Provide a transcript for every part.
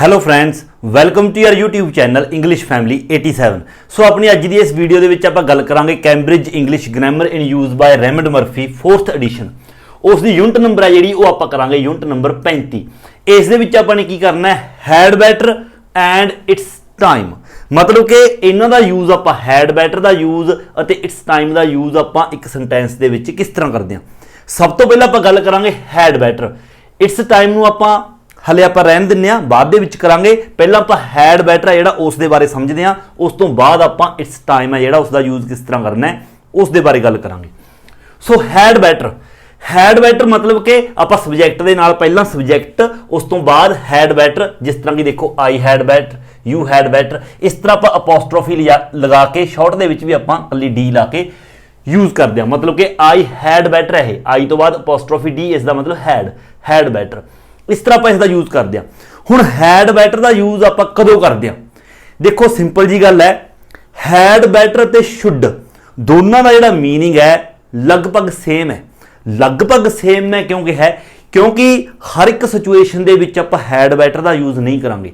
Hello friends, welcome to your YouTube channel English family 87। So अपनी अज की इस वीडियो के विच आपां गल करांगे Cambridge English grammar in use by Raymond Murphy 4th edition. उसकी यूनिट नंबर है जी वो आप करांगे यूनिट नंबर 35। इस दे विच आपां ने की करना है had better and it's time, मतलब कि इन्हां दा यूज आपां हैड बैटर का यूज और इट्स टाइम का यूज आपां एक सेंटेंस दे विच किस तरह करते हैं। सब तो पहले आपां गल करांगे हैड बैटर। इट्स टाइम नूं आपां हले आप रहन दिंदे आ, बाद दे विच करांगे। पहला आप हैड बैटर है जिहड़ा उस दे बारे समझदे आ, उस तो बाद आप इट्स टाइम है जिहड़ा उसका यूज किस तरह करना है उस दे बारे गल करांगे। सो हैड बैटर मतलब कि आप सबजैक्ट दे नाल पहला सबजैक्ट उस तो बाद हैड बैटर, जिस तरह की देखो I had better, you had better, इस तरह आप अपॉस्ट्रोफी लगा के शॉर्ट दे विच भी आप कल्ली डी ला के यूज करते हैं। मतलब कि आई हैड बैटर है, आई तो बाद अपॉस्ट्रोफी डी, इसका मतलब हैड बैटर। इस तरह आप इसका यूज करते हैं। हुण हैड बैटर का यूज आप कदों करते हैं? देखो सिंपल जी गल है, हैड बैटर ते शुड दोनों का जिहड़ा मीनिंग है लगभग सेम है। लगभग सेम है क्योंकि हर एक सिचुएशन दे विच आप हैड बैटर का यूज नहीं करांगे,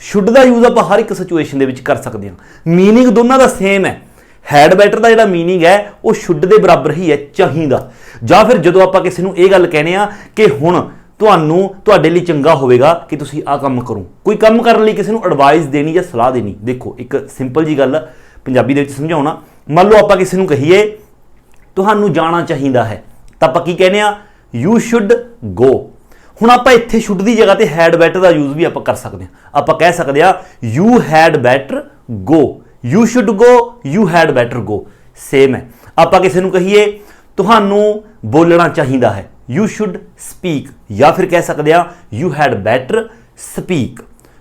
शुड का यूज आप हर एक सिचुएशन दे विच कर सकते हैं। मीनिंग दोनों का सेम है। हैड बैटर का जिहड़ा मीनिंग है वो शुड के बराबर ही है, चाहिदा। जां फिर जदों आप किसी नूं इह गल कहने आ कि हुण ਤੁਹਾਨੂੰ ਤੁਹਾਡੇ ਲਈ ਚੰਗਾ ਹੋਵੇਗਾ कि ਤੁਸੀਂ ਆ ਕੰਮ ਕਰੋ, ਕੋਈ ਕੰਮ ਕਰਨ ਲਈ ਕਿਸੇ ਨੂੰ ਐਡਵਾਈਸ ਦੇਣੀ ਜਾਂ ਸਲਾਹ ਦੇਣੀ। ਦੇਖੋ ਇੱਕ ਸਿੰਪਲ ਜੀ ਗੱਲ ਪੰਜਾਬੀ ਦੇ ਵਿੱਚ ਸਮਝਾਉਣਾ, ਮੰਨ ਲਓ ਆਪਾਂ ਕਿਸੇ ਨੂੰ ਕਹੀਏ ਤੁਹਾਨੂੰ ਜਾਣਾ ਚਾਹੀਦਾ ਹੈ, ਤਾਂ ਆਪਾਂ ਕੀ ਕਹਿੰਦੇ ਆ ਯੂ ਸ਼ੁੱਡ ਗੋ। ਹੁਣ ਆਪਾਂ ਇੱਥੇ ਸ਼ੁੱਡ ਦੀ ਜਗ੍ਹਾ ਤੇ ਹੈਡ ਬੈਟਰ ਦਾ ਯੂਜ਼ ਵੀ ਆਪਾਂ ਕਰ ਸਕਦੇ ਹਾਂ। ਆਪਾਂ ਕਹਿ ਸਕਦੇ ਆ you had better go, you should go, you had better go, same ਹੈ। ਆਪਾਂ ਕਿਸੇ ਨੂੰ ਕਹੀਏ ਤੁਹਾਨੂੰ ਬੋਲਣਾ ਚਾਹੀਦਾ ਹੈ, यू शुड स्पीक, या फिर कह सकते हैं यू हैड बैटर स्पीक।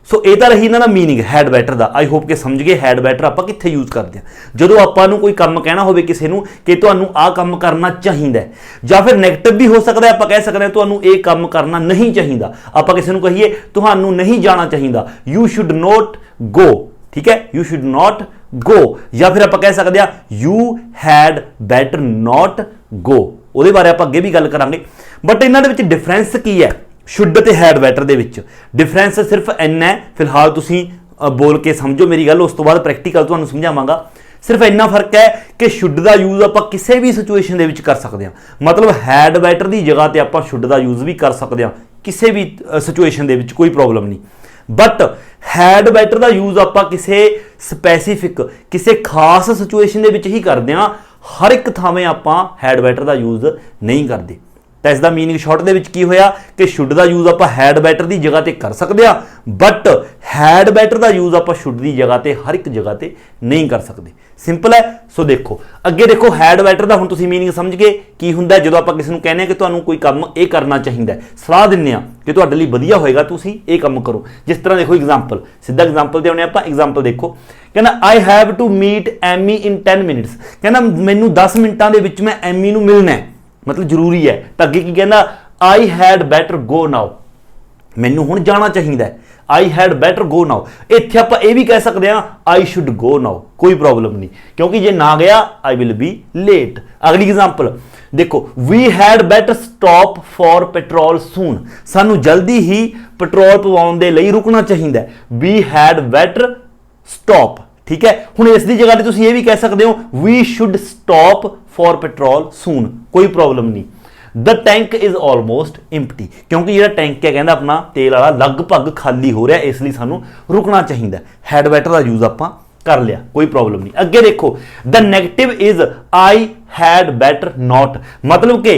सो ये तो रही इन्हों मीनिंग हैड बैटर का। आई होप कि समझ गए हैड बैटर आप कित्थे यूज करते हैं। जो आपको कोई काम कहना हो किसी को कि तुहानू आ काम करना चाहिए, या फिर नैगेटिव भी हो सकता है, आप कह सकते हैं तुहानू ये काम करना नहीं चाहिए। आप किसी को कहिए तुहानू नहीं जाना चाहिए, यू शुड नॉट गो, ठीक है, यू शुड नॉट गो। या फिर आप कह सकते हैं you had better not go, ਉਹਦੇ ਬਾਰੇ ਆਪਾਂ ਅੱਗੇ ਵੀ ਗੱਲ ਕਰਾਂਗੇ। बट ਇਹਨਾਂ ਦੇ ਵਿੱਚ डिफरेंस ਕੀ ਹੈ शुड ਤੇ हैड बैटर ਦੇ ਵਿੱਚ? डिफरेंस सिर्फ ਇੰਨਾ ਹੈ, ਫਿਲਹਾਲ ਤੁਸੀਂ ਬੋਲ ਕੇ ਸਮਝੋ ਮੇਰੀ ਗੱਲ, ਉਸ ਤੋਂ ਬਾਅਦ ਪ੍ਰੈਕਟੀਕਲ ਤੁਹਾਨੂੰ ਸਮਝਾਵਾਂਗਾ। सिर्फ ਇੰਨਾ ਫਰਕ ਹੈ ਕਿ शुड ਦਾ ਯੂਜ਼ ਆਪਾਂ ਕਿਸੇ ਵੀ ਸਿਚੁਏਸ਼ਨ ਦੇ ਵਿੱਚ ਕਰ ਸਕਦੇ ਹਾਂ। ਮਤਲਬ हैड बैटर ਦੀ ਜਗ੍ਹਾ ਤੇ ਆਪਾਂ शुड ਦਾ ਯੂਜ਼ ਵੀ ਕਰ ਸਕਦੇ ਹਾਂ ਕਿਸੇ ਵੀ ਸਿਚੁਏਸ਼ਨ ਦੇ ਵਿੱਚ, ਕੋਈ ਪ੍ਰੋਬਲਮ ਨਹੀਂ। बट हैड बैटर का यूज आप किसी स्पैसीफिक किसी खास सिचुएशन के ही करते हैं, हर एक थावें आप हैड बैटर का यूज नहीं करते। तो इसका मीनिंग शॉर्ट दे विच की होया कि शुड का यूज आप हैड बैटर की जगह पर कर सकते हैं, बट हैड बैटर का यूज आप शुड की जगह पर हर एक जगह पर नहीं कर सकते। सिंपल है। सो देखो अगे देखो हैड बैटर का हुण तुसीं मीनिंग समझ गए की हुंदा जदों आपां किसी नूं कहने कि तुहानूं कोई काम ये करना चाहिए, सलाह दिंदे आ कि तुहाडे लई वधिया होएगा तुसीं ये काम करो। जिस तरह देखो एग्जाम्पल, सीधा एग्जाम्पल ते आउणे आपां। एग्जाम्पल देखो, कहना I have to meet Amy in 10 minutes, कहना मैनूं 10 मिनटां दे विच मैं एमी नूं मिलना है, मतलब जरूरी है। तो अगे की कहना I had better go now, मैनूं हुण जाना चाहिए, I had better go now. इत्थे आपां ये भी कह सकते हैं आई शुड गो नाउ, कोई प्रॉब्लम नहीं, क्योंकि जे ना गया आई विल बी लेट। अगली एग्जाम्पल देखो, we had better stop for petrol soon, सानू जल्दी ही पेट्रोल पवाउण दे लई रुकना चाहिए, वी हैड बैटर स्टॉप, ठीक है। हुण इस दी जगह ते तुसीं ये भी कह सकते हो we should stop for petrol soon, कोई प्रॉब्लम नहीं। The tank is almost empty, क्योंकि जो टैंक है कहना अपना तेल वाला लगभग खाली हो रहा है, इसलिए सानू रुकना चाहिए। हैड बैटर का यूज आप कर लिया, कोई प्रॉब्लम नहीं। अगे देखो the negative is I had better not, मतलब कि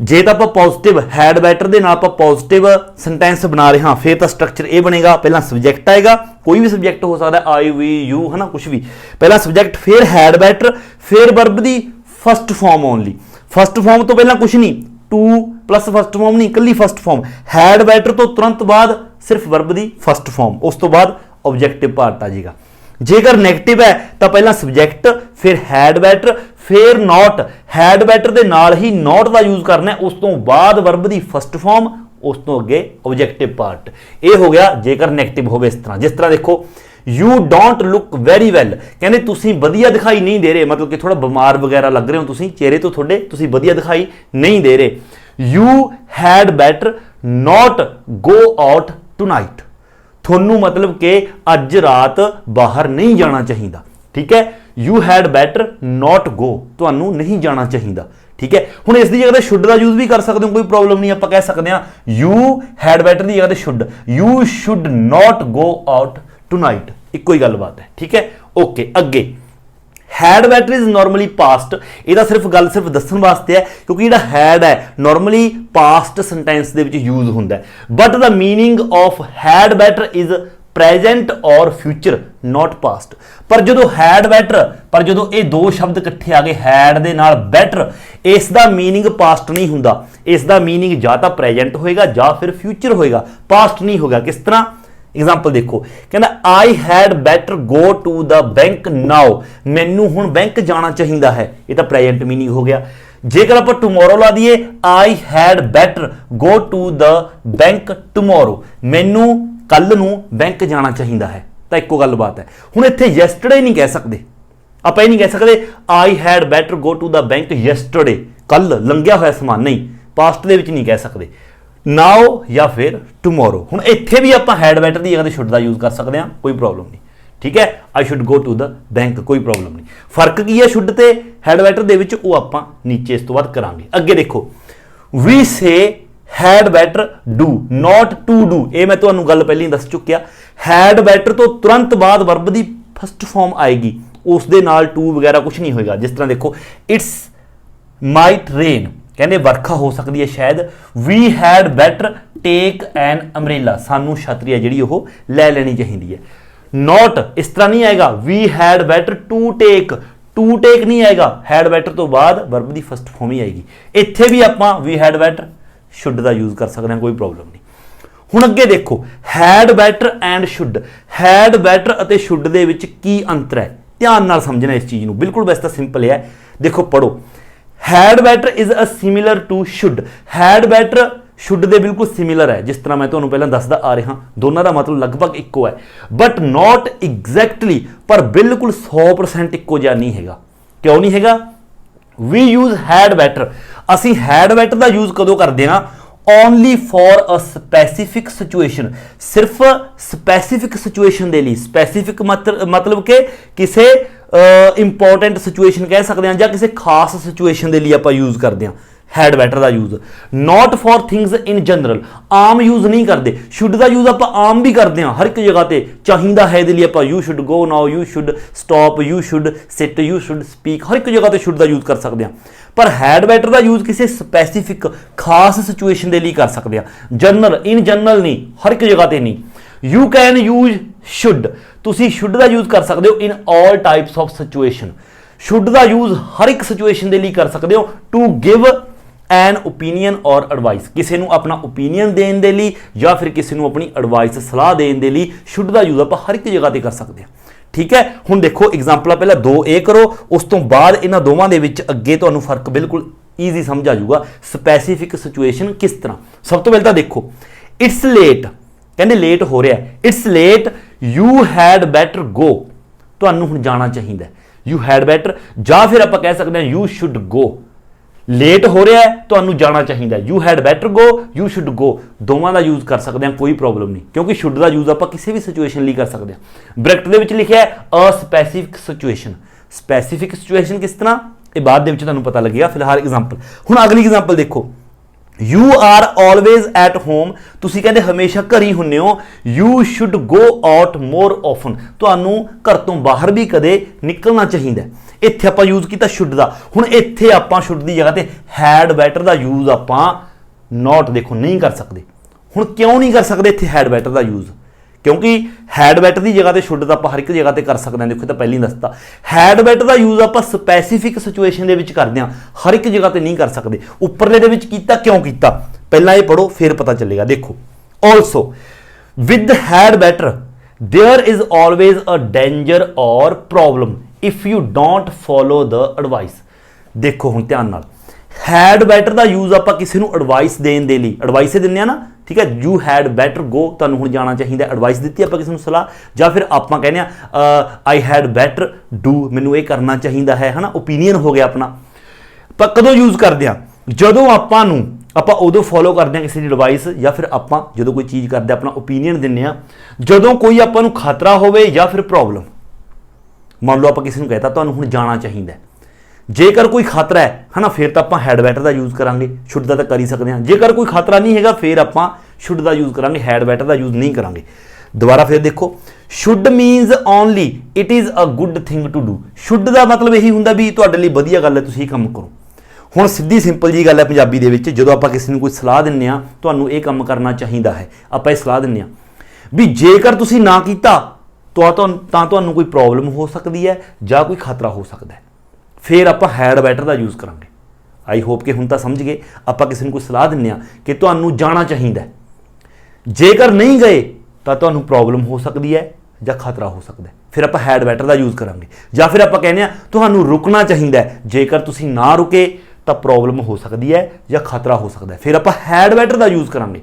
जे तो आप पॉजिटिव हैड बैटर के नाल पॉजिटिव सेंटेंस बना रहे हाँ, फिर तो स्ट्रक्चर ये बनेगा, पहला सबजैक्ट आएगा, कोई भी सबजैक्ट हो सकता है, आई वी यू है ना, कुछ भी, पहला सबजैक्ट फिर हैड बैटर फिर वर्ब की first form only. First form तो पहला कुछ नहीं, टू प्लस फस्ट फॉर्म नहीं, कली फस्ट फॉर्म। हैड बैटर तो तुरंत बाद सिर्फ वर्ब की फस्ट फॉर्म, उस तो बाद ऑब्जेक्टिव पार्ट आ जाएगा। जेकर नैगेटिव है तो पहला सबजैक्ट फिर हैड बैटर फिर नॉट, हैड बैटर के नाल ही नॉट का यूज करना है, उस तो बाद वर्ब की फस्ट फॉर्म, उस तो अगे ऑब्जेक्टिव पार्ट। ये हो गया जेकर नैगेटिव हो इस तरह। जिस तरह देखो you don't look very well, कहते तुसीं वधिया दिखाई नहीं दे रहे, मतलब कि थोड़ा बीमार वगैरह लग रहे हो तुसीं, चेहरे तो थोड़े तुसीं वधिया दिखाई नहीं दे रहे। You had better not go out tonight, ਤੁਹਾਨੂੰ मतलब कि ਅੱਜ ਰਾਤ ਬਾਹਰ ਨਹੀਂ ਜਾਣਾ ਚਾਹੀਦਾ, ਠੀਕ ਹੈ। ਯੂ ਹੈਡ ਬੈਟਰ ਨਾਟ ਗੋ, ਤੁਹਾਨੂੰ ਨਹੀਂ ਜਾਣਾ ਚਾਹੀਦਾ, ਠੀਕ ਹੈ। ਹੁਣ ਇਸ ਦੀ ਜਗ੍ਹਾ ਤੇ ਸ਼ੁੱਡ ਦਾ ਯੂਜ਼ ਵੀ ਕਰ ਸਕਦੇ ਹੋ, ਕੋਈ ਪ੍ਰੋਬਲਮ ਨਹੀਂ। ਆਪਾਂ ਕਹਿ ਸਕਦੇ ਹਾਂ ਯੂ ਹੈਡ ਬੈਟਰ ਦੀ ਜਗ੍ਹਾ ਤੇ should, you should not go out tonight, ਇੱਕੋ ਹੀ ਗੱਲਬਾਤ ਹੈ, ਠੀਕ ਹੈ। ਓਕੇ, ਅੱਗੇ had better is normally past, ਇਹਦਾ ਸਿਰਫ ਗੱਲ ਸਿਰਫ ਦੱਸਣ ਵਾਸਤੇ ਹੈ ਕਿਉਂਕਿ ਜਿਹੜਾ हैड ਹੈ ਨॉर्मली ਪਾਸਟ ਸੈਂਟੈਂਸ ਦੇ ਵਿੱਚ ਯੂਜ਼ ਹੁੰਦਾ ਹੈ। ਬਟ ਦਾ meaning of had better is present ਔਰ ਫਿਊਚਰ, ਨਾਟ ਪਾਸਟ। ਪਰ ਜਦੋਂ ਇਹ ਦੋ ਸ਼ਬਦ ਇਕੱਠੇ ਆ ਗਏ हैड ਦੇ ਨਾਲ ਬੈਟਰ, ਇਸ ਦਾ ਮੀਨਿੰਗ ਪਾਸਟ ਨਹੀਂ ਹੁੰਦਾ, ਇਸ ਦਾ ਮੀਨਿੰਗ ਜਾਂ ਤਾਂ ਪ੍ਰੈਜ਼ੈਂਟ ਹੋਏਗਾ ਜਾਂ ਫਿਰ ਫਿਊਚਰ ਹੋਏਗਾ, ਪਾਸਟ ਨਹੀਂ ਹੋਗਾ। ਕਿਸ ਤਰ੍ਹਾਂ? एग्जाम्पल देखो, कहना I had better go to the bank now, मैनू हुण बैंक जाना चाहिए है, ये तो प्रेजेंट मीनिंग हो गया। जेकर आप टुमोरो ला दिए I had better go to the bank tomorrow, मैनू कल नू बैंक जाना चाहिए है, तो एको गल बात है। हुण इत्थे यस्टरडे नहीं कह सकते, आप ये नहीं कह सकते I had better go to the bank yesterday, कल लंघिया होया समान, नहीं, पास्ट दे विच नहीं कह सकते, नाउ या फिर टुमोरो। हुण इत्थे भी आप हैड बैटर की जगह ते शुड का यूज कर सकते हैं, कोई प्रॉब्लम नहीं, ठीक है। I should go to the bank, कोई प्रॉब्लम नहीं। फर्क की है शुड ते हैड बैटर दे विच, वो आप नीचे इस तो बाद करांगे। अगे देखो, we say had better do not to do, ये मैं तुहानू गल पहले ही दस चुकिया। हैड बैटर तो तुरंत बाद वर्ब की फस्ट फॉर्म आएगी, उस दे नाल टू वगैरह कुछ नहीं होएगा। जिस तरह देखो, इट्स माइट रेन, कहने वर्खा हो सकती है शायद। We had better take an umbrella, सानू छतरी है जी लै लेनी चाहिए है। नॉट इस तरह नहीं आएगा, we had better to take नहीं आएगा, हैड बैटर तो बाद वर्ब की फस्ट फॉर्म ही आएगी। इत्थे भी आप वी हैड बैटर शुड का यूज कर सकते हैं, कोई प्रॉब्लम नहीं। हुण अगे देखो, had better and should, had better अते शुड दे विच की अंतर है, ध्यान नाल समझना इस चीज़ को। बिल्कुल वैसे तो सिंपल है, देखो पढ़ो, had better is a similar to should, had better should दे बिल्कुल सिमिलर है, जिस तरह मैं तुहानू पहले दसदा आ रहा, दोनों का मतलब लगभग इक्को है, बट नॉट एग्जैक्टली, पर बिल्कुल 100% इक्को जिहा नहीं हैगा। क्यों नहीं हैगा? वी यूज हैड बैटर, असी हैड बैटर का यूज कदों करते हैं? Only for a specific situation, सिर्फ स्पैसीफिक सिचुएशन के लिए। स्पैसीफिक मतलब कि किसी इंपॉर्टेंट सिचुएशन कह सकते हैं, या किसी खास सिचुएशन के लिए आप यूज करते हैं हैड बैटर का use. Not for things in general, आम यूज नहीं करते। शुड का यूज आप आम भी करते हैं, हर एक जगह पर चाहिए है लिए आप you should go now, you should stop, you should sit, you should speak, हर एक जगह पर शुड का यूज कर सकते हैं। पर हैड बैटर का यूज किसी स्पैसीफिक खास सिचुएशन के लिए कर सकते हैं, जनरल इन जनरल नहीं, हर एक जगह पर नहीं। यू कैन यूज शुड, तुसी शुड का यूज कर सकते हो in all types of situation, should का यूज हर एक सिचुएशन के लिए कर सकते हो। टू गिव एन ओपीनियन और एडवाइस, किसी को अपना ओपीनियन देने के लिए या फिर किसी को अपनी एडवाइस सलाह देने के लिए शुड का यूज आप हर एक जगह पर कर सकते हैं, ठीक है। हुण देखो एग्जाम्पल पहले दो ए करो, उस तो बाद इन्हां दोवां दे विच अगे तुहानूं फर्क बिल्कुल ईजी समझ आ जाऊगा। स्पैसीफिक सिचुएशन किस तरह, सब तो पहले तो देखो, इट्स लेट, कहते लेट हो रहा है, it's late, you had better go, तुहानूं हुण जाना चाहिए, यू हैड बैटर, या फिर आप कह सकते हैं यू शुड गो। लेट हो रहा है, तुहानूं जाना चाहिए, you had better go, you should go, दोवां का यूज कर सकते हैं, कोई प्रॉब्लम नहीं, क्योंकि शुड का यूज आप किसी भी सिचुएशन लिए कर सकते हैं। ब्रैकेट दे विच लिखिआ है अ स्पैसीफिक सिचुएशन, स्पैसीफिक सिचुएशन किस तरह, ये बाद दे विच तुहानूं पता लगेगा। फिलहाल एग्जाम्पल, हुण अगली एग्जाम्पल देखो, you are always at home, तुसीं कहंदे हमेशा घर ही हुंदे हो। You should go out more often, तुहानूं घर तो बाहर भी कदे निकलना चाहिए। इत्थे आपां यूज कीता शुड दा, हुण इत्थे आपां शुड दी जगह ते हैड बैटर दा यूज आपां नॉट देखो नहीं कर सकते। हुण क्यों नहीं कर सकते इत्थे हैड बैटर दा यूज? क्योंकि हैड बैटर की जगह पर शुड तो आप हर एक जगह पर कर सकते हैं। देखो तो पहले ही दसता, हैड बैटर का यूज आप स्पैसीफिक सिचुएशन के करते हैं, हर एक जगह पर नहीं कर सकते। उपरले दे विच कीता, क्यों कीता, पहला ये पढ़ो फिर पता चलेगा। देखो, also with had better there is always a danger और problem if you don't follow the advice. देखो हुण ध्यान नाल, हैड बैटर का यूज आप किसी को एडवाइस देने के लिए, एडवाइस देने ना, ठीक है। यू हैड बैटर गो, तुहानूं हुण जाना चाहिए, एडवाइस दी आप किसी को सलाह, या फिर आप कहने आई हैड बैटर डू, मैनूं ये करना चाहिए है ना, ओपीनियन हो गया अपना। पर कदों यूज करते हैं, जदों आपां नूं ਆਪਾਂ ਉਦੋਂ ਫੋਲੋ ਕਰਦੇ ਹਾਂ ਕਿਸੇ ਦੀ ਐਡਵਾਈਸ, ਜਾਂ ਫਿਰ ਆਪਾਂ ਜਦੋਂ ਕੋਈ ਚੀਜ਼ ਕਰਦੇ ਆਪਣਾ ਓਪੀਨੀਅਨ ਦਿੰਦੇ ਹਾਂ ਜਦੋਂ ਕੋਈ ਆਪਾਂ ਨੂੰ ਖਤਰਾ ਹੋਵੇ ਜਾਂ ਫਿਰ ਪ੍ਰੋਬਲਮ। ਮੰਨ ਲਓ ਆਪਾਂ ਕਿਸੇ ਨੂੰ ਕਹਤਾ ਤੁਹਾਨੂੰ ਹੁਣ ਜਾਣਾ ਚਾਹੀਦਾ, ਜੇਕਰ ਕੋਈ ਖਤਰਾ ਹੈ ਨਾ ਫਿਰ ਤਾਂ ਆਪਾਂ ਹੈਡ ਬੈਟਰ ਦਾ ਯੂਜ਼ ਕਰਾਂਗੇ, ਸ਼ੁੱਡ ਦਾ ਤਾਂ ਕਰ ਹੀ ਸਕਦੇ ਹਾਂ। ਜੇਕਰ ਕੋਈ ਖਤਰਾ ਨਹੀਂ ਹੈਗਾ ਫਿਰ ਆਪਾਂ ਸ਼ੁੱਡ ਦਾ ਯੂਜ਼ ਕਰਾਂਗੇ, ਹੈਡ ਬੈਟਰ ਦਾ ਯੂਜ਼ ਨਹੀਂ ਕਰਾਂਗੇ। ਦੁਬਾਰਾ ਫਿਰ ਦੇਖੋ, should means only it is a good thing to do. Should ਦਾ ਮਤਲਬ ਇਹੀ ਹੁੰਦਾ ਵੀ ਤੁਹਾਡੇ ਲਈ ਵਧੀਆ ਗੱਲ ਹੈ, ਤੁਸੀਂ ਇਹ ਕੰਮ ਕਰੋ। ਹੁਣ ਸਿੱਧੀ ਸਿੰਪਲ ਜੀ ਗੱਲ ਹੈ ਪੰਜਾਬੀ ਦੇ ਵਿੱਚ, ਜਦੋਂ ਆਪਾਂ ਕਿਸੇ ਨੂੰ ਕੋਈ ਸਲਾਹ ਦਿੰਦੇ ਹਾਂ ਤੁਹਾਨੂੰ ਇਹ ਕੰਮ ਕਰਨਾ ਚਾਹੀਦਾ ਹੈ, ਆਪਾਂ ਇਹ ਸਲਾਹ ਦਿੰਦੇ ਹਾਂ ਵੀ ਜੇਕਰ ਤੁਸੀਂ ਨਾ ਕੀਤਾ ਤਾਂ ਤੁਹਾਨੂੰ ਕੋਈ ਪ੍ਰੋਬਲਮ ਹੋ ਸਕਦੀ ਹੈ ਜਾਂ ਕੋਈ ਖਤਰਾ ਹੋ ਸਕਦਾ ਹੈ, ਫਿਰ ਆਪਾਂ ਹੈਡ ਬੈਟਰ ਦਾ ਯੂਜ਼ ਕਰਾਂਗੇ। ਆਈ ਹੋਪ ਕਿ ਹੁਣ ਤਾਂ ਸਮਝ ਗਏ। ਆਪਾਂ ਕਿਸੇ ਨੂੰ ਕੋਈ ਸਲਾਹ ਦਿੰਦੇ ਹਾਂ ਕਿ ਤੁਹਾਨੂੰ ਜਾਣਾ ਚਾਹੀਦਾ, ਜੇਕਰ ਨਹੀਂ ਗਏ ਤਾਂ ਤੁਹਾਨੂੰ ਪ੍ਰੋਬਲਮ ਹੋ ਸਕਦੀ ਹੈ ਜਾਂ ਖਤਰਾ ਹੋ ਸਕਦਾ ਹੈ, ਫਿਰ ਆਪਾਂ ਹੈਡ ਬੈਟਰ ਦਾ ਯੂਜ਼ ਕਰਾਂਗੇ। ਜਾਂ ਫਿਰ ਆਪਾਂ ਕਹਿੰਦੇ ਹਾਂ ਤੁਹਾਨੂੰ ਰੁਕਣਾ ਚਾਹੀਦਾ, ਜੇਕਰ ਤੁਸੀਂ ਨਾ ਰੁਕੇ ਤਾਂ ਪ੍ਰੋਬਲਮ ਹੋ ਸਕਦੀ ਹੈ ਜਾਂ ਖਤਰਾ ਹੋ ਸਕਦਾ ਹੈ, ਫਿਰ ਆਪਾਂ ਹੈਡ ਬੈਟਰ ਦਾ ਯੂਜ਼ ਕਰਾਂਗੇ।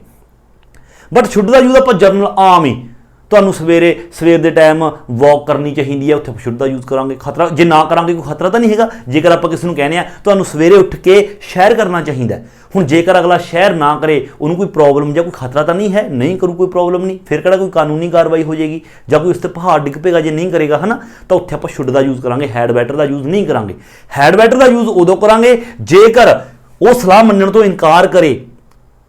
ਬਟ ਸ਼ੁੱਡ ਦਾ ਯੂਜ਼ ਆਪਾਂ ਜਨਰਲ ਆਮ ਹੀ, ਤੁਹਾਨੂੰ ਸਵੇਰ ਦੇ ਟਾਈਮ ਵਾਕ ਕਰਨੀ ਚਾਹੀਦੀ ਹੈ, ਉੱਥੇ ਸ਼ੁੱਡ ਦਾ ਯੂਜ਼ ਕਰਾਂਗੇ। ਖਤਰਾ ਜੇ ਨਾ ਕਰਾਂਗੇ ਕੋਈ ਖਤਰਾ ਤਾਂ ਨਹੀਂ ਹੈਗਾ। ਜੇਕਰ ਆਪਾਂ ਕਿਸੇ ਨੂੰ ਕਹਿੰਦੇ ਆ ਤੁਹਾਨੂੰ ਸਵੇਰੇ ਉੱਠ ਕੇ ਸੈਰ ਕਰਨਾ ਚਾਹੀਦਾ, ਹੁਣ ਜੇਕਰ ਅਗਲਾ ਸੈਰ ਨਾ ਕਰੇ ਉਹਨੂੰ ਕੋਈ ਪ੍ਰੋਬਲਮ ਜਾਂ ਕੋਈ ਖਤਰਾ ਤਾਂ ਨਹੀਂ ਹੈ, ਨਹੀਂ ਕਰੂ ਕੋਈ ਪ੍ਰੋਬਲਮ ਨਹੀਂ, ਫਿਰ ਕਿਹੜਾ ਕੋਈ ਕਾਨੂੰਨੀ ਕਾਰਵਾਈ ਹੋ ਜਾਏਗੀ ਜਾਂ ਕੋਈ ਉਸ 'ਤੇ ਪਹਾੜ ਡਿੱਗ ਪਏਗਾ ਜੇ ਨਹੀਂ ਕਰੇਗਾ, ਹੈ ਨਾ। ਤਾਂ ਉੱਥੇ ਆਪਾਂ ਸ਼ੁੱਡ ਦਾ ਯੂਜ਼ ਕਰਾਂਗੇ, ਹੈਡ ਬੈਟਰ ਦਾ ਯੂਜ਼ ਨਹੀਂ ਕਰਾਂਗੇ। ਹੈਡ ਬੈਟਰ ਦਾ ਯੂਜ਼ ਉਦੋਂ ਕਰਾਂਗੇ ਜੇਕਰ ਉਹ ਸਲਾਹ ਮੰਨਣ ਤੋਂ ਇਨਕਾਰ ਕਰੇ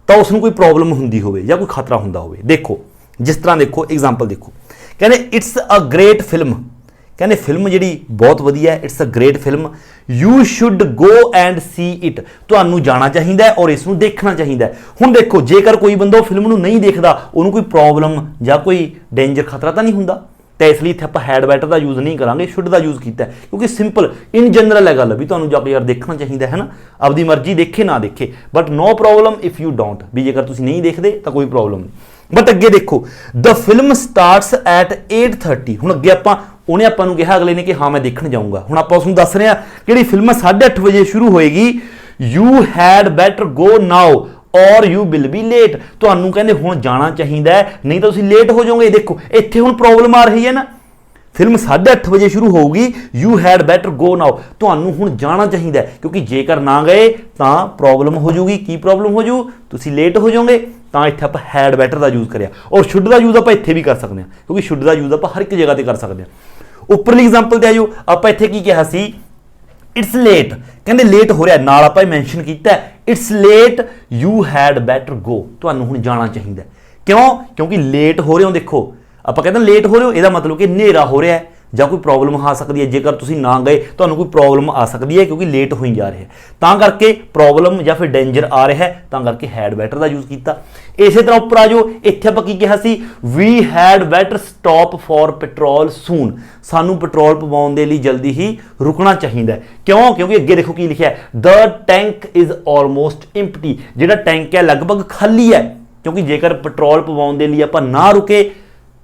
ਤਾਂ ਉਸ ਨੂੰ ਕੋਈ ਪ੍ਰੋਬਲਮ ਹੁੰਦੀ ਹੋਵੇ ਜਾਂ ਕੋਈ ਖਤਰਾ ਹੁੰਦਾ ਹੋਵੇ। ਦੇਖੋ ਜਿਸ ਤਰ੍ਹਾਂ ਦੇਖੋ ਐਗਜ਼ਾਮਪਲ ਦੇਖੋ, ਕਹਿੰਦੇ ਇਟਸ ਅ ਗ੍ਰੇਟ ਫਿਲਮ, ਕਹਿੰਦੇ ਫਿਲਮ ਜਿਹੜੀ ਬਹੁਤ ਵਧੀਆ ਹੈ, it's a great film, you should go and see it, ਤੁਹਾਨੂੰ ਜਾਣਾ ਚਾਹੀਦਾ ਹੈ ਔਰ ਇਸ ਨੂੰ ਦੇਖਣਾ ਚਾਹੀਦਾ ਹੈ। ਹੁਣ ਦੇਖੋ ਜੇਕਰ ਕੋਈ ਬੰਦਾ ਉਹ ਫਿਲਮ ਨੂੰ ਨਹੀਂ ਦੇਖਦਾ ਉਹਨੂੰ ਕੋਈ ਪ੍ਰੋਬਲਮ ਜਾਂ ਕੋਈ ਡੇਂਜਰ ਖਤਰਾ ਤਾਂ ਨਹੀਂ ਹੁੰਦਾ, ਤਾਂ ਇਸ ਲਈ ਇੱਥੇ ਆਪਾਂ ਹੈਡ ਬੈਟਰ ਦਾ ਯੂਜ਼ ਨਹੀਂ ਕਰਾਂਗੇ, ਸ਼ੁੱਡ ਦਾ ਯੂਜ਼ ਕੀਤਾ ਕਿਉਂਕਿ ਸਿੰਪਲ ਇਨ ਜਨਰਲ ਹੈ ਗੱਲ ਵੀ ਤੁਹਾਨੂੰ ਜਾ ਕੇ ਯਾਰ ਦੇਖਣਾ ਚਾਹੀਦਾ ਹੈ ਨਾ, ਆਪਦੀ ਮਰਜ਼ੀ ਦੇਖੇ ਨਾ ਦੇਖੇ, but no problem if you don't, ਵੀ ਜੇਕਰ ਤੁਸੀਂ ਨਹੀਂ ਦੇਖਦੇ ਤਾਂ ਕੋਈ ਪ੍ਰੋਬਲਮ ਨਹੀਂ। ਬਟ ਅੱਗੇ ਦੇਖੋ ਦ ਫਿਲਮ ਸਟਾਰਟਸ ਐਟ 8:30, ਹੁਣ ਅੱਗੇ ਉਹਨੇ ਆਪਾਂ ਨੂੰ ਕਿਹਾ ਅਗਲੇ ਨੇ ਕਿ ਹਾਂ ਮੈਂ ਦੇਖਣ ਜਾਊਂਗਾ, ਹੁਣ ਆਪਾਂ ਉਸ ਨੂੰ ਦੱਸ ਰਹੇ ਹਾਂ ਕਿਹੜੀ ਫਿਲਮ 8:30 ਵਜੇ ਸ਼ੁਰੂ ਹੋਏਗੀ, ਯੂ ਹੈਡ ਬੈਟਰ ਗੋ ਨਾਓ ਔਰ ਯੂ ਵਿਲ ਬੀ ਲੇਟ, ਤੁਹਾਨੂੰ ਕਹਿੰਦੇ ਹੁਣ ਜਾਣਾ ਚਾਹੀਦਾ ਨਹੀਂ ਤਾਂ ਤੁਸੀਂ ਲੇਟ ਹੋ ਜਾਓਗੇ। ਦੇਖੋ ਇੱਥੇ ਹੁਣ ਪ੍ਰੋਬਲਮ ਆ ਰਹੀ ਹੈ ਨਾ, ਫਿਲਮ 8:30 ਵਜੇ ਸ਼ੁਰੂ ਹੋਊਗੀ, ਯੂ ਹੈਡ ਬੈਟਰ ਗੋ ਨਾਓ, ਤੁਹਾਨੂੰ ਹੁਣ ਜਾਣਾ ਚਾਹੀਦਾ ਕਿਉਂਕਿ ਜੇਕਰ ਨਾ ਗਏ ਤਾਂ ਪ੍ਰੋਬਲਮ ਹੋ ਜਾਊਗੀ। ਕੀ ਪ੍ਰੋਬਲਮ ਹੋ ਜਾਊ, ਤੁਸੀਂ ਲੇਟ ਹੋ ਜਾਓਗੇ। ਤਾਂ ਇੱਥੇ ਆਪਾਂ ਹੈਡ ਬੈਟਰ ਦਾ ਯੂਜ਼ ਕਰਿਆ ਔਰ ਸ਼ੁੱਡ ਦਾ ਯੂਜ਼ ਆਪਾਂ ਇੱਥੇ ਵੀ ਕਰ ਸਕਦੇ ਹਾਂ ਕਿਉਂਕਿ ਸ਼ੁੱਡ ਦਾ ਯੂਜ਼ ਆਪਾਂ ਹਰ ਇੱਕ ਜਗ੍ਹਾ ਤੇ ਕਰ ਸਕਦੇ ਹਾਂ। ਉੱਪਰਲੀ ਐਗਜ਼ਾਮਪਲ ਤੇ ਆਇਓ, ਆਪਾਂ ਇੱਥੇ ਕੀ ਕਿਹਾ ਸੀ, ਇਟਸ ਲੇਟ, ਕਹਿੰਦੇ ਲੇਟ ਹੋ ਰਿਹਾ, ਨਾਲ ਆਪਾਂ ਮੈਂਸ਼ਨ ਕੀਤਾ it's late you had better go, ਤੁਹਾਨੂੰ ਹੁਣ ਜਾਣਾ ਚਾਹੀਦਾ। ਕਿਉਂ, ਕਿਉਂਕਿ ਲੇਟ ਹੋ ਰਹੇ ਹੋ। ਦੇਖੋ ਆਪਾਂ ਕਹਿੰਦੇ ਲੇਟ ਹੋ ਰਹੇ ਹੋ, ਇਹਦਾ ਮਤਲਬ ਕਿ ਹਨੇਰਾ ਹੋ ਰਿਹਾ ਹੈ ਜਾਂ ਕੋਈ ਪ੍ਰੋਬਲਮ ਆ ਸਕਦੀ ਹੈ, ਜੇਕਰ ਤੁਸੀਂ ਨਾ ਗਏ ਤੁਹਾਨੂੰ ਕੋਈ ਪ੍ਰੋਬਲਮ ਆ ਸਕਦੀ ਹੈ ਕਿਉਂਕਿ ਲੇਟ ਹੋਈ ਜਾ ਰਿਹਾ ਹੈ, ਤਾਂ ਕਰਕੇ ਪ੍ਰੋਬਲਮ ਜਾਂ ਫਿਰ ਡੇਂਜਰ ਆ ਰਿਹਾ ਹੈ, ਤਾਂ ਕਰਕੇ ਹੈਡ ਬੈਟਰ ਦਾ ਯੂਜ਼ ਕੀਤਾ। ਇਸੇ ਤਰ੍ਹਾਂ ਉੱਪਰ ਆ ਜਾਓ, ਇੱਥੇ ਆਪਾਂ ਕੀ ਕਿਹਾ ਸੀ, we had better stop for petrol soon, ਸਾਨੂੰ ਪੈਟਰੋਲ ਪਵਾਉਣ ਦੇ ਲਈ ਜਲਦੀ ਹੀ ਰੁਕਣਾ ਚਾਹੀਦਾ। ਕਿਉਂ, ਕਿਉਂਕਿ ਅੱਗੇ ਦੇਖੋ ਕੀ ਲਿਖਿਆ, ਦ ਟੈਂਕ ਇਜ਼ ਆਲਮੋਸਟ ਇੰਪਟੀ, ਜਿਹੜਾ ਟੈਂਕ ਹੈ ਲਗਭਗ ਖਾਲੀ ਹੈ, ਕਿਉਂਕਿ ਜੇਕਰ ਪੈਟਰੋਲ ਪਵਾਉਣ ਦੇ ਲਈ ਆਪਾਂ ਨਾ ਰੁਕੇ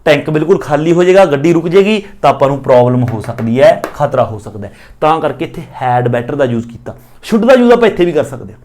ਟੈਂਕ ਬਿਲਕੁਲ ਖਾਲੀ ਹੋ ਜਾਏਗਾ, ਗੱਡੀ ਰੁਕ ਜਾਏਗੀ ਤਾਂ ਆਪਾਂ ਨੂੰ ਪ੍ਰੋਬਲਮ ਹੋ ਸਕਦੀ ਹੈ, ਖਤਰਾ ਹੋ ਸਕਦਾ ਹੈ, ਤਾਂ ਕਰਕੇ ਇੱਥੇ ਹੈਡ ਬੈਟਰ ਦਾ ਯੂਜ਼ ਕੀਤਾ। ਸ਼ੁੱਡ ਦਾ ਯੂਜ਼ ਆਪਾਂ ਇੱਥੇ ਵੀ ਕਰ ਸਕਦੇ ਹਾਂ।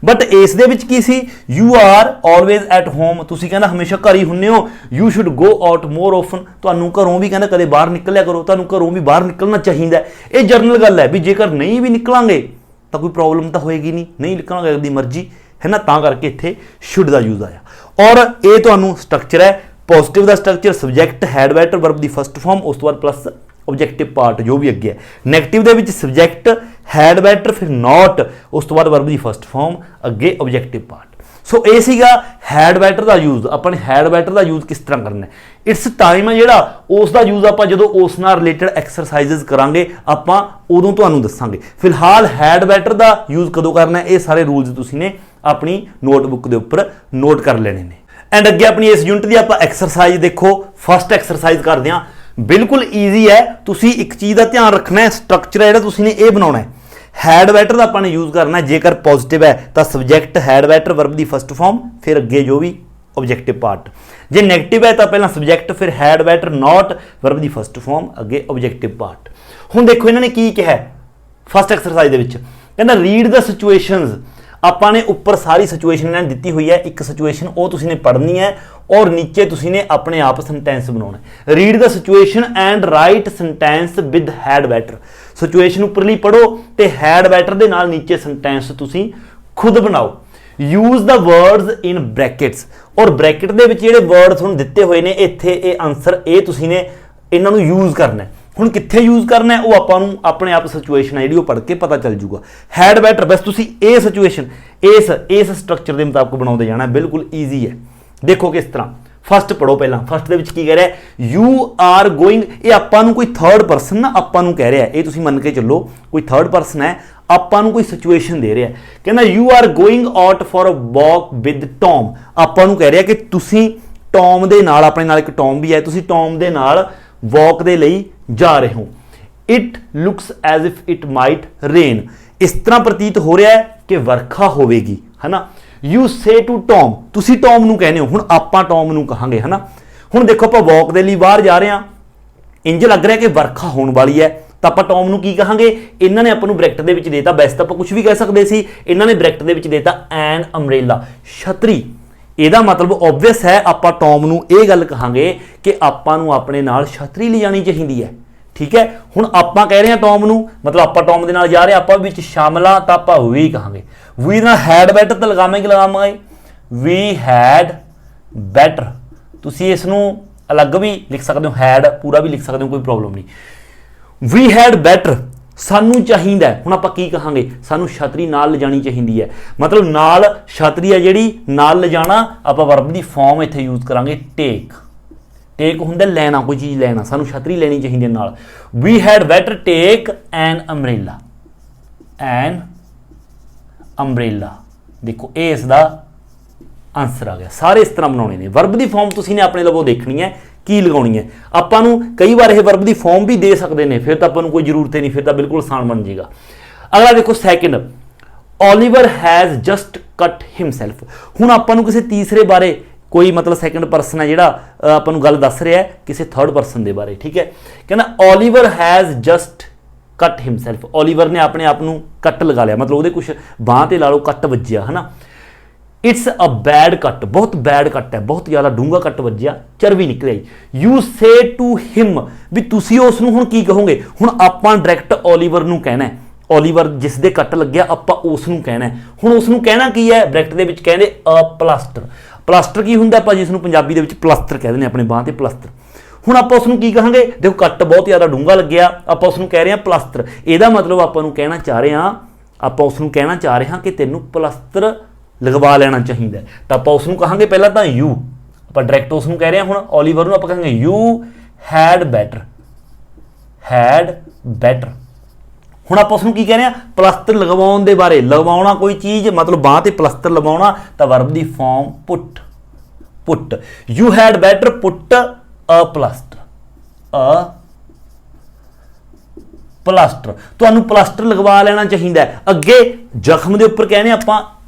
ਬਟ ਇਸ ਦੇ ਵਿੱਚ ਕੀ ਸੀ, you are always at home, ਤੁਸੀਂ ਕਹਿੰਦਾ ਹਮੇਸ਼ਾ ਘਰ ਹੀ ਹੁੰਦੇ ਹੋ, you should go out more often, ਤੁਹਾਨੂੰ ਘਰੋਂ ਵੀ ਕਹਿੰਦਾ ਕਦੇ ਬਾਹਰ ਨਿਕਲਿਆ ਕਰੋ, ਤੁਹਾਨੂੰ ਘਰੋਂ ਵੀ ਬਾਹਰ ਨਿਕਲਣਾ ਚਾਹੀਦਾ। ਇਹ ਜਰਨਲ ਗੱਲ ਹੈ ਵੀ ਜੇਕਰ ਨਹੀਂ ਵੀ ਨਿਕਲਾਂਗੇ ਤਾਂ ਕੋਈ ਪ੍ਰੋਬਲਮ ਤਾਂ ਹੋਏਗੀ ਨਹੀਂ ਨਿਕਲਾਂਗੇ ਆਪਣੀ ਮਰਜ਼ੀ ਹੈ ਨਾ, ਤਾਂ ਕਰਕੇ ਇੱਥੇ ਸ਼ੁੱਡ ਦਾ ਯੂਜ਼ ਆਇਆ। ਔਰ ਇਹ ਤੁਹਾਨੂੰ ਸਟਰਕਚਰ ਹੈ ਪੋਜ਼ਿਟਿਵ ਦਾ structure, subject had better verb ਦੀ ਫਸਟ ਫਾਰਮ, ਉਸ ਤੋਂ ਬਾਅਦ ਪਲੱਸ ਆਬਜੈਕਟਿਵ ਪਾਰਟ ਜੋ ਵੀ ਅੱਗੇ ਹੈ। ਨੈਗੇਟਿਵ ਦੇ ਵਿੱਚ ਸਬਜੈਕਟ ਹੈਡ ਬੈਟਰ ਫਿਰ ਨੋਟ, ਉਸ ਤੋਂ ਬਾਅਦ ਵਰਬ ਦੀ ਫਸਟ ਫਾਰਮ, ਅੱਗੇ ਆਬਜੈਕਟਿਵ ਪਾਰਟ। ਸੋ ਇਹ ਸੀਗਾ ਹੈਡ ਬੈਟਰ ਦਾ ਯੂਜ਼। ਆਪਾਂ ਨੇ ਹੈਡ ਬੈਟਰ ਦਾ ਯੂਜ਼ ਕਿਸ ਤਰ੍ਹਾਂ ਕਰਨਾ ਹੈ, ਇਟਸ ਟਾਈਮ ਹੈ ਜਿਹੜਾ ਉਸ ਦਾ ਯੂਜ਼ ਆਪਾਂ ਜਦੋਂ ਉਸ ਨਾਲ ਰਿਲੇਟਡ ਐਕਸਰਸਾਈਜ਼ਸ ਕਰਾਂਗੇ ਆਪਾਂ ਉਦੋਂ ਤੁਹਾਨੂੰ ਦੱਸਾਂਗੇ। ਫਿਲਹਾਲ ਹੈਡ ਬੈਟਰ ਦਾ ਯੂਜ਼ ਕਦੋਂ ਕਰਨਾ ਹੈ, ਇਹ ਸਾਰੇ ਰੂਲਸ ਤੁਸੀਂ ਨੇ ਆਪਣੀ ਨੋਟਬੁੱਕ ਦੇ ਉੱਪਰ ਨੋਟ ਕਰ ਲੈਣੇ ਨੇ। ਐਂਡ ਅੱਗੇ ਆਪਣੀ ਇਸ ਯੂਨਿਟ ਦੀ ਆਪਾਂ ਐਕਸਰਸਾਈਜ਼ ਦੇਖੋ, ਫਸਟ ਐਕਸਰਸਾਈਜ਼ ਕਰਦੇ ਹਾਂ, ਬਿਲਕੁਲ ਈਜ਼ੀ ਹੈ। ਤੁਸੀਂ ਇੱਕ ਚੀਜ਼ ਦਾ ਧਿਆਨ ਰੱਖਣਾ ਹੈ, ਸਟਰਕਚਰ ਜਿਹੜਾ ਤੁਸੀਂ ਨੇ ਇਹ ਬਣਾਉਣਾ ਹੈ। ਹੈਡ ਬੈਟਰ ਦਾ ਆਪਾਂ ਨੇ ਯੂਜ਼ ਕਰਨਾ ਹੈ, ਜੇਕਰ ਪੋਜ਼ਿਟਿਵ ਹੈ ਤਾਂ ਸਬਜੈਕਟ ਹੈਡ ਬੈਟਰ ਵਰਬ ਦੀ ਫਸਟ ਫਾਰਮ, ਫਿਰ ਅੱਗੇ ਜੋ ਵੀ ਆਬਜੈਕਟਿਵ ਪਾਰਟ। ਜੇ ਨੈਗੇਟਿਵ ਹੈ ਤਾਂ ਪਹਿਲਾਂ ਸਬਜੈਕਟ ਫਿਰ ਹੈਡ ਬੈਟਰ ਨੋਟ ਵਰਬ ਦੀ ਫਸਟ ਫਾਰਮ, ਅੱਗੇ ਆਬਜੈਕਟਿਵ ਪਾਰਟ। ਹੁਣ ਦੇਖੋ ਇਹਨਾਂ ਨੇ ਕੀ ਕਿਹਾ ਫਸਟ ਐਕਸਰਸਾਈਜ਼ ਦੇ ਵਿੱਚ, ਕਹਿੰਦਾ ਰੀਡ ਦਾ ਸਿਚੁਏਸ਼ਨਸ। ਆਪਾਂ ਨੇ ਉੱਪਰ ਸਾਰੀ ਸਿਚੁਏਸ਼ਨ ਇਹਨਾਂ ਨੇ ਦਿੱਤੀ ਹੋਈ ਹੈ, ਇੱਕ ਸਿਚੁਏਸ਼ਨ ਉਹ ਤੁਸੀਂ ਨੇ ਪੜ੍ਹਨੀ ਹੈ ਔਰ ਨੀਚੇ ਤੁਸੀਂ ਨੇ ਆਪਣੇ ਆਪ ਸੈਂਟੈਂਸ ਬਣਾਉਣਾ ਹੈ। Read the situation and right sentence with head better, situation ਉੱਪਰਲੀ ਪੜ੍ਹੋ ਤੇ ਹੈਡ ਬੈਟਰ ਦੇ ਨਾਲ ਨੀਚੇ ਸੈਂਟੈਂਸ ਤੁਸੀਂ ਖੁਦ ਬਣਾਓ। Use the words in brackets और ब्रैकेट ਦੇ ਵਿੱਚ ਜਿਹੜੇ ਵਰਡ ਤੁਹਾਨੂੰ ਦਿੱਤੇ ਹੋਏ ਨੇ ਇੱਥੇ ਇਹ ਆਨਸਰ ਇਹ ਤੁਸੀਂ ਨੇ ਇਹਨਾਂ ਨੂੰ ਯੂਜ਼ ਕਰਨਾ ਹੈ। ਹੁਣ ਕਿੱਥੇ ਯੂਜ਼ ਕਰਨਾ ਹੈ ਉਹ ਆਪਾਂ ਨੂੰ ਆਪਣੇ ਆਪ ਸਿਚੁਏਸ਼ਨ ਹੈ ਜਿਹੜੀ ਉਹ ਪੜ੍ਹ ਕੇ ਪਤਾ ਚੱਲ ਜੂਗਾ। ਹੈਡ ਬੈਟਰ ਬਸ ਤੁਸੀਂ ਇਹ ਸਿਚੁਏਸ਼ਨ ਇਸ ਸਟਰਕਚਰ ਦੇ ਮੁਤਾਬਕ ਬਣਾਉਂਦੇ ਜਾਣਾ, ਬਿਲਕੁਲ ਈਜ਼ੀ ਹੈ। ਦੇਖੋ ਕਿਸ ਤਰ੍ਹਾਂ ਫਸਟ ਪੜੋ ਪਹਿਲਾਂ। ਫਸਟ ਦੇ ਵਿੱਚ ਕੀ ਕਹਿ ਰਿਹਾ ਯੂ ਆਰ ਗੋਇੰਗ, ਇਹ ਆਪਾਂ ਨੂੰ ਕੋਈ ਥਰਡ ਪਰਸਨ ਨਾ ਆਪਾਂ ਨੂੰ ਕਹਿ ਰਿਹਾ, ਇਹ ਤੁਸੀਂ ਮੰਨ ਕੇ ਚੱਲੋ ਕੋਈ ਥਰਡ ਪਰਸਨ ਹੈ, ਆਪਾਂ ਨੂੰ ਕੋਈ ਸਿਚੁਏਸ਼ਨ ਦੇ ਰਿਹਾ। ਕਹਿੰਦਾ you are going out for a walk with Tom, ਆਪਾਂ ਨੂੰ ਕਹਿ ਰਿਹਾ ਕਿ ਤੁਸੀਂ ਟੌਮ ਦੇ ਨਾਲ, ਆਪਣੇ ਨਾਲ ਇੱਕ ਟੌਮ ਵੀ ਹੈ, ਤੁਸੀਂ ਟੌਮ ਦੇ ਨਾਲ ਵਾਕ ਦੇ ਲਈ ਜਾ ਰਹੇ ਹੋ। It looks as if it might rain, ਇਸ ਤਰ੍ਹਾਂ ਪ੍ਰਤੀਤ ਹੋ ਰਿਹਾ ਹੈ ਕਿ ਵਰਖਾ ਹੋਵੇਗੀ, ਹੈ ਨਾ। ਯੂ ਸੇ ਟੂ ਟੌਮ, ਤੁਸੀਂ ਟੌਮ ਨੂੰ ਕਹਿੰਦੇ ਹੋ, ਹੁਣ ਆਪਾਂ ਟੌਮ ਨੂੰ ਕਹਾਂਗੇ, ਹੈ ਨਾ। ਹੁਣ ਦੇਖੋ ਆਪਾਂ ਵਾਕ ਦੇ ਲਈ ਬਾਹਰ ਜਾ ਰਹੇ ਹਾਂ, ਇੰਜ ਲੱਗ ਰਿਹਾ ਕਿ ਵਰਖਾ ਹੋਣ ਵਾਲੀ ਹੈ, ਤਾਂ ਆਪਾਂ ਟੌਮ ਨੂੰ ਕੀ ਕਹਾਂਗੇ। ਇਹਨਾਂ ਨੇ ਆਪਾਂ ਨੂੰ ਬ੍ਰੈਕਟ ਦੇ ਵਿੱਚ ਦੇਤਾ, ਵੈਸੇ ਤਾਂ ਆਪਾਂ ਕੁਝ ਵੀ ਕਹਿ ਸਕਦੇ ਸੀ, ਇਹਨਾਂ ਨੇ ਬ੍ਰੈਕਟ ਦੇ ਵਿੱਚ ਦੇਤਾ ਐਨ ਅੰਬ੍ਰੇਲਾ, ਛਤਰੀ। ਇਹਦਾ ਮਤਲਬ ਓਬਵੀਅਸ ਹੈ ਆਪਾਂ ਟੌਮ ਨੂੰ ਇਹ ਗੱਲ ਕਹਾਂਗੇ ਕਿ ਆਪਾਂ ਨੂੰ ਆਪਣੇ ਨਾਲ ਛਤਰੀ ਲਿਜਾਣੀ ਚਾਹੀਦੀ ਹੈ, ਠੀਕ ਹੈ। ਹੁਣ ਆਪਾਂ ਕਹਿ ਰਹੇ ਹਾਂ ਟੌਮ ਨੂੰ, ਮਤਲਬ ਆਪਾਂ ਟੌਮ ਦੇ ਨਾਲ ਜਾ ਰਹੇ, ਆਪਾਂ ਵਿੱਚ ਸ਼ਾਮਲ ਆ ਤਾਂ ਆਪਾਂ ਵੀ ਕਹਾਂਗੇ। ਵੀ ਨਾਲ ਹੈਡ ਬੈਟਰ ਤਾਂ ਲਗਾਵਾਂਗੇ ਵੀ ਹੈਡ ਬੈਟਰ, ਤੁਸੀਂ ਇਸ ਨੂੰ ਅਲੱਗ ਵੀ ਲਿਖ ਸਕਦੇ ਹੋ, ਹੈਡ ਪੂਰਾ ਵੀ ਲਿਖ ਸਕਦੇ ਹੋ, ਕੋਈ ਪ੍ਰੋਬਲਮ ਨਹੀਂ। ਵੀ ਹੈਡ ਬੈਟਰ ਸਾਨੂੰ ਚਾਹੀਦਾ, ਹੁਣ ਆਪਾਂ ਕੀ ਕਹਾਂਗੇ, ਸਾਨੂੰ ਛਤਰੀ ਨਾਲ ਲਿਜਾਣੀ ਚਾਹੀਦੀ ਹੈ, ਮਤਲਬ ਨਾਲ ਛਤਰੀ ਹੈ ਜਿਹੜੀ ਨਾਲ ਲਿਜਾਣਾ, ਆਪਾਂ ਵਰਬ ਦੀ ਫਾਰਮ ਇੱਥੇ ਯੂਜ਼ ਕਰਾਂਗੇ ਟੇਕ। ਟੇਕ ਹੁੰਦਾ ਲੈਣਾ, ਕੋਈ ਚੀਜ਼ ਲੈਣਾ, ਸਾਨੂੰ ਛਤਰੀ ਲੈਣੀ ਚਾਹੀਦੀ ਹੈ ਨਾਲ। ਵੀ had better take N umbrella, N umbrella. ਦੇਖੋ ਇਹ ਇਸ ਦਾ ਆਨਸਰ ਆ ਗਿਆ। ਸਾਰੇ ਇਸ ਤਰ੍ਹਾਂ ਬਣਾਉਣੇ ਨੇ। ਵਰਬ ਦੀ ਫਾਰਮ ਤੁਸੀਂ ਨੇ ਆਪਣੇ ਲਵੋ ਦੇਖਣੀ ਹੈ ਕੀ ਲਗਾਉਣੀ ਹੈ। ਆਪਾਂ ਨੂੰ ਕਈ ਵਾਰ ਇਹ ਵਰਬ ਦੀ ਫਾਰਮ ਵੀ ਦੇ ਸਕਦੇ ਨੇ, ਫਿਰ ਤਾਂ ਆਪਾਂ ਨੂੰ ਕੋਈ ਜ਼ਰੂਰਤ ਹੀ ਨਹੀਂ, ਫਿਰ ਤਾਂ ਬਿਲਕੁਲ ਆਸਾਨ ਬਣ ਜਾਏਗਾ। ਅਗਲਾ ਦੇਖੋ ਸੈਕਿੰਡ, ਓਲੀਵਰ ਹੈਜ਼ ਜਸਟ ਕੱਟ ਹਿਮਸੈਲਫ। ਹੁਣ ਆਪਾਂ ਨੂੰ ਕਿਸੇ ਤੀਸਰੇ ਬਾਰੇ ਕੋਈ ਮਤਲਬ ਸੈਕਿੰਡ ਪਰਸਨ ਹੈ ਜਿਹੜਾ ਆਪਾਂ ਨੂੰ ਗੱਲ ਦੱਸ ਰਿਹਾ ਹੈ ਕਿਸੇ ਥਰਡ ਪਰਸਨ ਦੇ ਬਾਰੇ, ਠੀਕ ਹੈ। ਕਹਿੰਦਾ ਓਲੀਵਰ ਹੈਜ਼ ਜਸਟ ਕੱਟ ਹਿਮਸੈਲਫ, ਓਲੀਵਰ ਨੇ ਆਪਣੇ ਆਪ ਨੂੰ ਕੱਟ ਲਗਾ ਲਿਆ, ਮਤਲਬ ਉਹਦੇ ਕੁਛ ਬਾਂਹ ਤੇ ਲਾ ਲਓ ਕੱਟ ਵੱਜਿਆ, ਹੈ ਨਾ। ਇਟਸ ਅ ਬੈਡ ਕੱਟ, ਬਹੁਤ ਬੈਡ ਕੱਟ ਹੈ, ਬਹੁਤ ਜ਼ਿਆਦਾ ਡੂੰਘਾ ਕੱਟ ਵੱਜਿਆ, ਚਰਬੀ ਨਿਕਲ ਆਈ। ਯੂ ਸੇ ਟੂ ਹਿਮ, ਵੀ ਤੁਸੀਂ ਉਸ ਨੂੰ ਹੁਣ ਕੀ ਕਹੋਗੇ। ਹੁਣ ਆਪਾਂ ਡਾਇਰੈਕਟ ਓਲੀਵਰ ਨੂੰ ਕਹਿਣਾ ਹੈ, ਓਲੀਵਰ ਜਿਸ ਦੇ ਕੱਟ ਲੱਗਿਆ ਆਪਾਂ ਉਸ ਨੂੰ ਕਹਿਣਾ ਹੈ। ਹੁਣ ਉਸ ਨੂੰ ਕਹਿਣਾ ਕੀ ਹੈ, ਬ੍ਰੈਕਟ ਦੇ ਵਿੱਚ ਕਹਿੰਦੇ ਅ ਪਲਾਸਟਰ। ਪਲਾਸਟਰ ਕੀ ਹੁੰਦਾ, ਆਪਾਂ ਜਿਸ ਨੂੰ ਪੰਜਾਬੀ ਦੇ ਵਿੱਚ ਪਲਸਤਰ ਕਹਿ ਦਿੰਦੇ ਆਪਣੇ ਬਾਂਹ ਤੇ ਪਲਸਤਰ। ਹੁਣ ਆਪਾਂ ਉਸ ਨੂੰ ਕੀ ਕਹਾਂਗੇ, ਦੇਖੋ ਕੱਟ ਬਹੁਤ ਜ਼ਿਆਦਾ ਡੂੰਘਾ ਲੱਗਿਆ, ਆਪਾਂ ਉਸ ਨੂੰ ਕਹਿ ਰਹੇ ਹਾਂ ਪਲਸਤਰ। ਇਹਦਾ ਮਤਲਬ ਆਪਾਂ ਨੂੰ ਕਹਿਣਾ ਚਾਹ ਰਹੇ ਹਾਂ, ਆਪਾਂ ਉਸ ਨੂੰ ਕਹਿਣਾ ਚਾਹ ਰਹੇ ਹਾਂ ਕਿ ਤੈਨੂੰ ਪਲਸਤਰ ਲਗਵਾ ਲੈਣਾ ਚਾਹੀਦਾ, ਤਾਂ ਆਪਾਂ ਉਸ ਨੂੰ ਕਹਾਂਗੇ ਪਹਿਲਾਂ ਤਾਂ ਯੂ, ਆਪਾਂ ਡਾਇਰੈਕਟ ਉਸ ਨੂੰ ਕਹਿ ਰਹੇ ਹਾਂ। ਹੁਣ ਓਲੀਵਰ ਨੂੰ ਆਪਾਂ ਕਹਾਂਗੇ you had better, head better. ਹੁਣ ਆਪਾਂ ਉਸ ਨੂੰ ਕੀ ਕਹਿ ਰਹੇ ਹਾਂ, ਪਲਸਤਰ ਲਗਵਾਉਣ ਦੇ ਬਾਰੇ। ਲਗਵਾਉਣਾ ਕੋਈ ਚੀਜ਼, ਮਤਲਬ ਬਾਂਹ ਤੇ ਪਲਸਤਰ ਲਗਵਾਉਣਾ, ਤਾਂ ਵਰਬ ਦੀ form put, put. You had better put a plaster, a plaster, ਤੁਹਾਨੂੰ ਪਲਸਟਰ ਲਗਵਾ ਲੈਣਾ ਚਾਹੀਦਾ। ਅੱਗੇ ਜ਼ਖਮ ਦੇ ਉੱਪਰ ਕਹਿੰਦੇ ਆਪਾਂ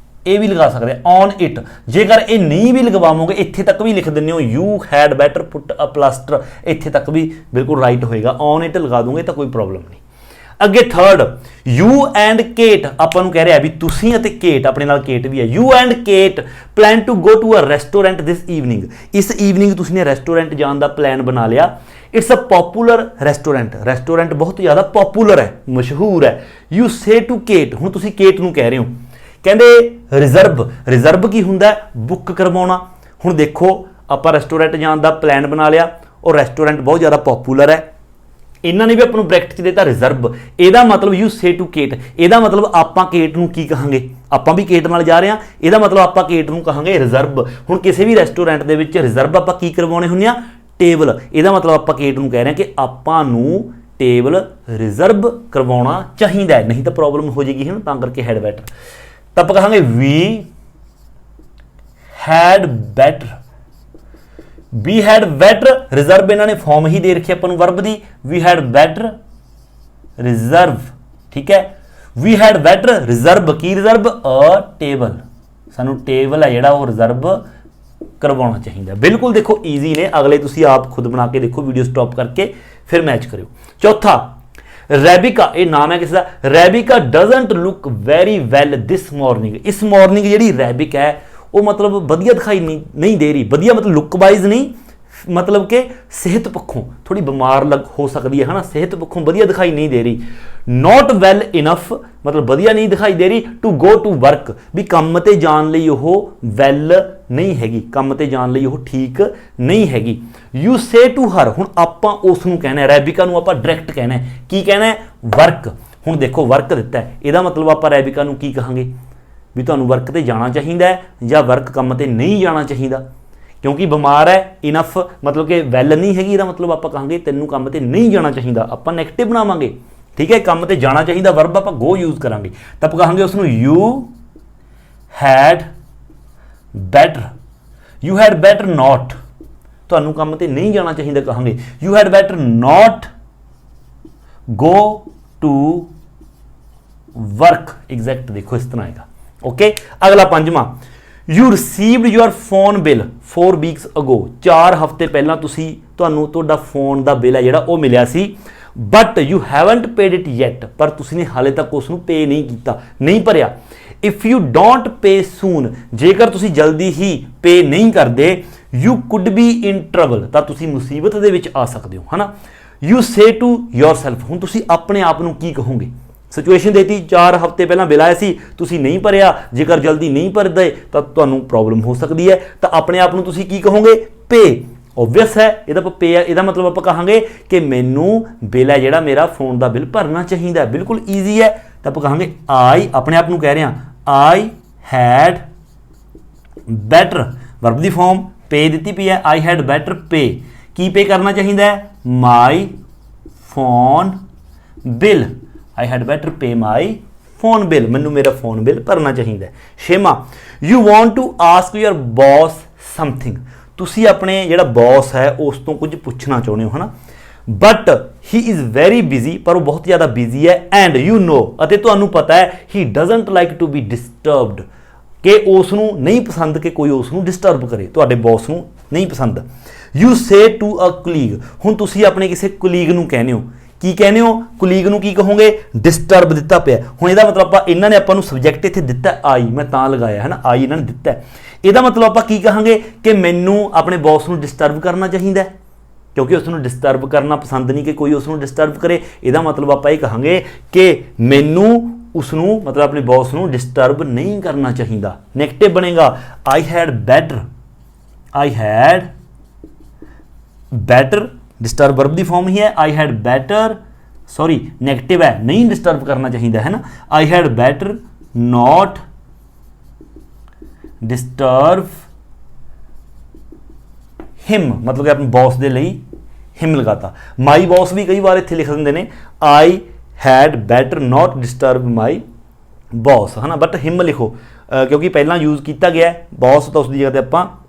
ਇਹ ਵੀ ਲਗਾ ਸਕਦੇ ਔਨ ਇਟ। ਜੇਕਰ ਇਹ ਨਹੀਂ ਵੀ ਲਗਵਾਵੋਗੇ, ਇੱਥੇ ਤੱਕ ਵੀ ਲਿਖ ਦਿੰਦੇ ਹੋ you had better put a plaster, ਇੱਥੇ ਤੱਕ ਵੀ ਬਿਲਕੁਲ ਰਾਈਟ ਹੋਏਗਾ। ਔਨ ਇਟ ਲਗਾ ਦੋਗੇ ਤਾਂ ਕੋਈ ਪ੍ਰੋਬਲਮ ਨਹੀਂ। ਅੱਗੇ ਥਰਡ, ਯੂ ਐਂਡ ਕੇਟ, ਆਪਾਂ ਨੂੰ ਕਹਿ ਰਿਹਾ ਵੀ ਤੁਸੀਂ ਅਤੇ ਕੇਟ, ਆਪਣੇ ਨਾਲ ਕੇਟ ਵੀ ਹੈ। You and Kate plan to go to a restaurant this evening, ਇਸ ਈਵਨਿੰਗ ਤੁਸੀਂ ਨੇ ਰੈਸਟੋਰੈਂਟ ਜਾਣ ਦਾ ਪਲਾਨ ਬਣਾ ਲਿਆ। It's a popular restaurant, restaurant ਬਹੁਤ ਜ਼ਿਆਦਾ ਪੋਪੂਲਰ ਹੈ, ਮਸ਼ਹੂਰ ਹੈ। ਯੂ ਸੇ ਟੂ ਕੇਟ, ਹੁਣ ਤੁਸੀਂ ਕੇਟ ਨੂੰ ਕਹਿ ਰਹੇ ਹੋ। ਕਹਿੰਦੇ ਰਿਜ਼ਰਵ, ਰਿਜ਼ਰਵ ਕੀ ਹੁੰਦਾ, ਬੁੱਕ ਕਰਵਾਉਣਾ। ਹੁਣ ਦੇਖੋ ਆਪਾਂ ਰੈਸਟੋਰੈਂਟ ਜਾਣ ਦਾ ਪਲਾਨ ਬਣਾ ਲਿਆ, ਉਹ ਰੈਸਟੋਰੈਂਟ ਬਹੁਤ ਜ਼ਿਆਦਾ ਪੋਪੂਲਰ ਹੈ, ਇਹਨਾਂ ਨੇ ਵੀ ਆਪਾਂ ਨੂੰ ਬ੍ਰੈਕਟ 'ਚ ਦਿੱਤਾ ਰਿਜ਼ਰਵ। ਇਹਦਾ ਮਤਲਬ ਯੂ ਸੇ ਟੂ ਕੇਟ, ਇਹਦਾ ਮਤਲਬ ਆਪਾਂ ਕੇਟ ਨੂੰ ਕੀ ਕਹਾਂਗੇ, ਆਪਾਂ ਵੀ ਕੇਟ ਨਾਲ ਜਾ ਰਹੇ ਹਾਂ, ਇਹਦਾ ਮਤਲਬ ਆਪਾਂ ਕੇਟ ਨੂੰ ਕਹਾਂਗੇ ਰਿਜ਼ਰਵ। ਹੁਣ ਕਿਸੇ ਵੀ ਰੈਸਟੋਰੈਂਟ ਦੇ ਵਿੱਚ ਰਿਜ਼ਰਵ ਆਪਾਂ ਕੀ ਕਰਵਾਉਣੇ ਹੁੰਦੇ ਆ, ਟੇਬਲ। ਇਹਦਾ ਮਤਲਬ ਆਪਾਂ ਕੇਟ ਨੂੰ ਕਹਿ ਰਹੇ ਹਾਂ ਕਿ ਆਪਾਂ ਨੂੰ ਟੇਬਲ ਰਿਜ਼ਰਵ ਕਰਵਾਉਣਾ ਚਾਹੀਦਾ ਹੈ, ਨਹੀਂ ਤਾਂ ਪ੍ਰੋਬਲਮ ਹੋ ਜਾਏਗੀ, ਹੈ ਨਾ। ਤਾਂ ਕਰਕੇ ਹੈਡ ਬੈਟਰ, ਤਾਂ ਆਪਾਂ ਕਹਾਂਗੇ ਵੀ had better, we had better reserve. ਇਹਨਾਂ ਨੇ ਫਾਰਮ ਹੀ ਦੇ ਰੱਖੀ ਆਪਾਂ ਨੂੰ verb the, we had better reserve, ਠੀਕ ਹੈ। ਵੀ had better reserve, Ki reserve, a table, ਸਾਨੂੰ ਟੇਬਲ ਹੈ ਜਿਹੜਾ ਉਹ ਰਿਜ਼ਰਵ ਕਰਵਾਉਣਾ ਚਾਹੀਦਾ। ਬਿਲਕੁਲ ਦੇਖੋ ਈਜ਼ੀ ਨੇ, ਅਗਲੇ ਤੁਸੀਂ ਆਪ ਖੁਦ ਬਣਾ ਕੇ ਦੇਖੋ, ਵੀਡੀਓ ਸਟਾਪ ਕਰਕੇ ਫਿਰ ਮੈਚ ਕਰਿਓ। ਚੌਥਾ, ਰੈਬਿਕਾ, ਇਹ ਨਾਮ ਹੈ ਕਿਸੇ ਦਾ। Rebecca doesn't look very well this morning, ਇਸ ਮਾਰਨਿੰਗ ਜਿਹੜੀ ਰੈਬਿਕਾ ਹੈ ਉਹ ਮਤਲਬ ਵਧੀਆ ਦਿਖਾਈ ਨਹੀਂ ਦੇ ਰਹੀ। ਵਧੀਆ ਮਤਲਬ ਲੁੱਕ ਵਾਈਜ਼ ਨਹੀਂ, मतलब कि सेहत पक्षों थोड़ी बीमार हो सकती है ना, सेहत पक्षों वधिया दिखाई नहीं दे रही। नॉट वैल इनफ मतलब वधिया नहीं दिखाई दे रही टू गो टू वर्क, भी काम ते जान लई ओह वैल नहीं हैगी, काम ते जान लई ओह ठीक नहीं हैगी। यू से टू हर, हुण आपां उस नूं कहना है, रैबिका नूं आपां डायरैक्ट कहना है, की कहना है वर्क। हुण देखो वर्क दिता है, इहदा मतलब आपां रैबिका नूं की कहांगे भी तुहानूं वर्क ते जाना चाहिदा है जां वर्क काम ते नहीं जाना चाहिदा, क्योंकि बीमार है इनफ मतलब कि वैल नहीं हैगी, इहदा मतलब आपां कहांगे तैनूं काम ते नहीं जाना चाहिदा, आपां नैगेटिव बनावांगे। ठीक है, काम ते जाना चाहिदा वर्ब आपां गो यूज़ करांगे, तां आपां कहांगे उसनूं you had better, you had better not, तुहानूं काम ते नहीं जाना चाहिदा कहांगे you had better not go to work. Exact देखो इस तरह आएगा। ओके, अगला पंजवां, you received your phone bill 4 weeks ago, 4 हफ्ते पहला तुहानूं तुहाडा फोन का बिल है जिहड़ा वो मिलिया सी, but you haven't paid it yet, पर तुसीं ने हाले तक उसनूं पे नहीं कीता, नहीं भरिया। इफ यू डोंट पे सून, जेकर तुसीं जल्दी ही पे नहीं करदे, you could be in trouble, तां तुसीं मुसीबत दे विच आ सकदे हो, है ना। यू से टू योर सैल्फ, हुण तुसीं अपने आप नूं की कहोगे, सिचुएशन देती 4 हफ्ते पहला बिल आया सी, तुसीं नहीं भरिया, जेकर जल्दी नहीं भरदे तो तुहानूं प्रॉब्लम हो सकती है, तो अपने आप नूं तुसीं की कहोगे पे। ओबवियस है, इहदा पे है, इहदा मतलब आपां कहांगे कि मैनूं बिल है जिहड़ा मेरा फोन का बिल भरना चाहिए, बिल्कुल ईजी है। तो आपां कहांगे आई, अपने आप नूं कह रहे हैं आई हैड बैटर, वर्ब दी फॉर्म पे दी पई है, आई हैड बैटर पे, की पे करना चाहिए my phone bill, I had better pay my phone bill, मैनू मेरा फोन बिल भरना चाहिए। छेवां, you want to ask your boss something, तुसी अपने जिहड़ा बॉस है उस तो कुछ पूछना चाहुंदे हो, है ना, but he is very busy, पर वो बहुत ज़्यादा बिजी है, एंड यू नो, अते तुहानू पता है he doesn't like to be disturbed, कि उसनू नहीं पसंद कि कोई उसनू डिस्टर्ब करे, तुहाडे बॉस नू नहीं पसंद। यू से टू अ कुलीग, हुण तुसी अपने किसी कुलीग नू कहने हो, की कहने हो कुलीग नू की कहोगे डिस्टर्ब दिता पिया, हुण इहदा मतलब आपां इन्हां ने आपां नू सब्जैक्ट इत्थे दिता आई, मैं तां लगाया है ना, आई इन्हां ने दिता है, इहदा मतलब आपां की कहांगे कि मैनू अपने बॉस नू डिस्टर्ब करना चाहिए, क्योंकि उसनू डिस्टर्ब करना पसंद नहीं कि कोई उसनू डिस्टर्ब करे, इहदा मतलब आपां इह कहांगे कि मैनू उसनू मतलब अपने बॉस नू डिस्टर्ब नहीं करना चाहिए, नैगेटिव बनेगा। I had better, I had better, disturb verb दी फॉर्म ही है, I had better, sorry negative है, नहीं डिस्टर्ब करना चाहिए, है ना, I had better not disturb him, मतलब कि अपने बॉस के लिए हिम लगाता। माई बॉस भी कई बार इत्थे लिख देंगे ने, I had better not disturb my boss, है ना, बट हिम लिखो क्योंकि पहला यूज़ किया गया है बॉस, तो उसकी जगह पर आप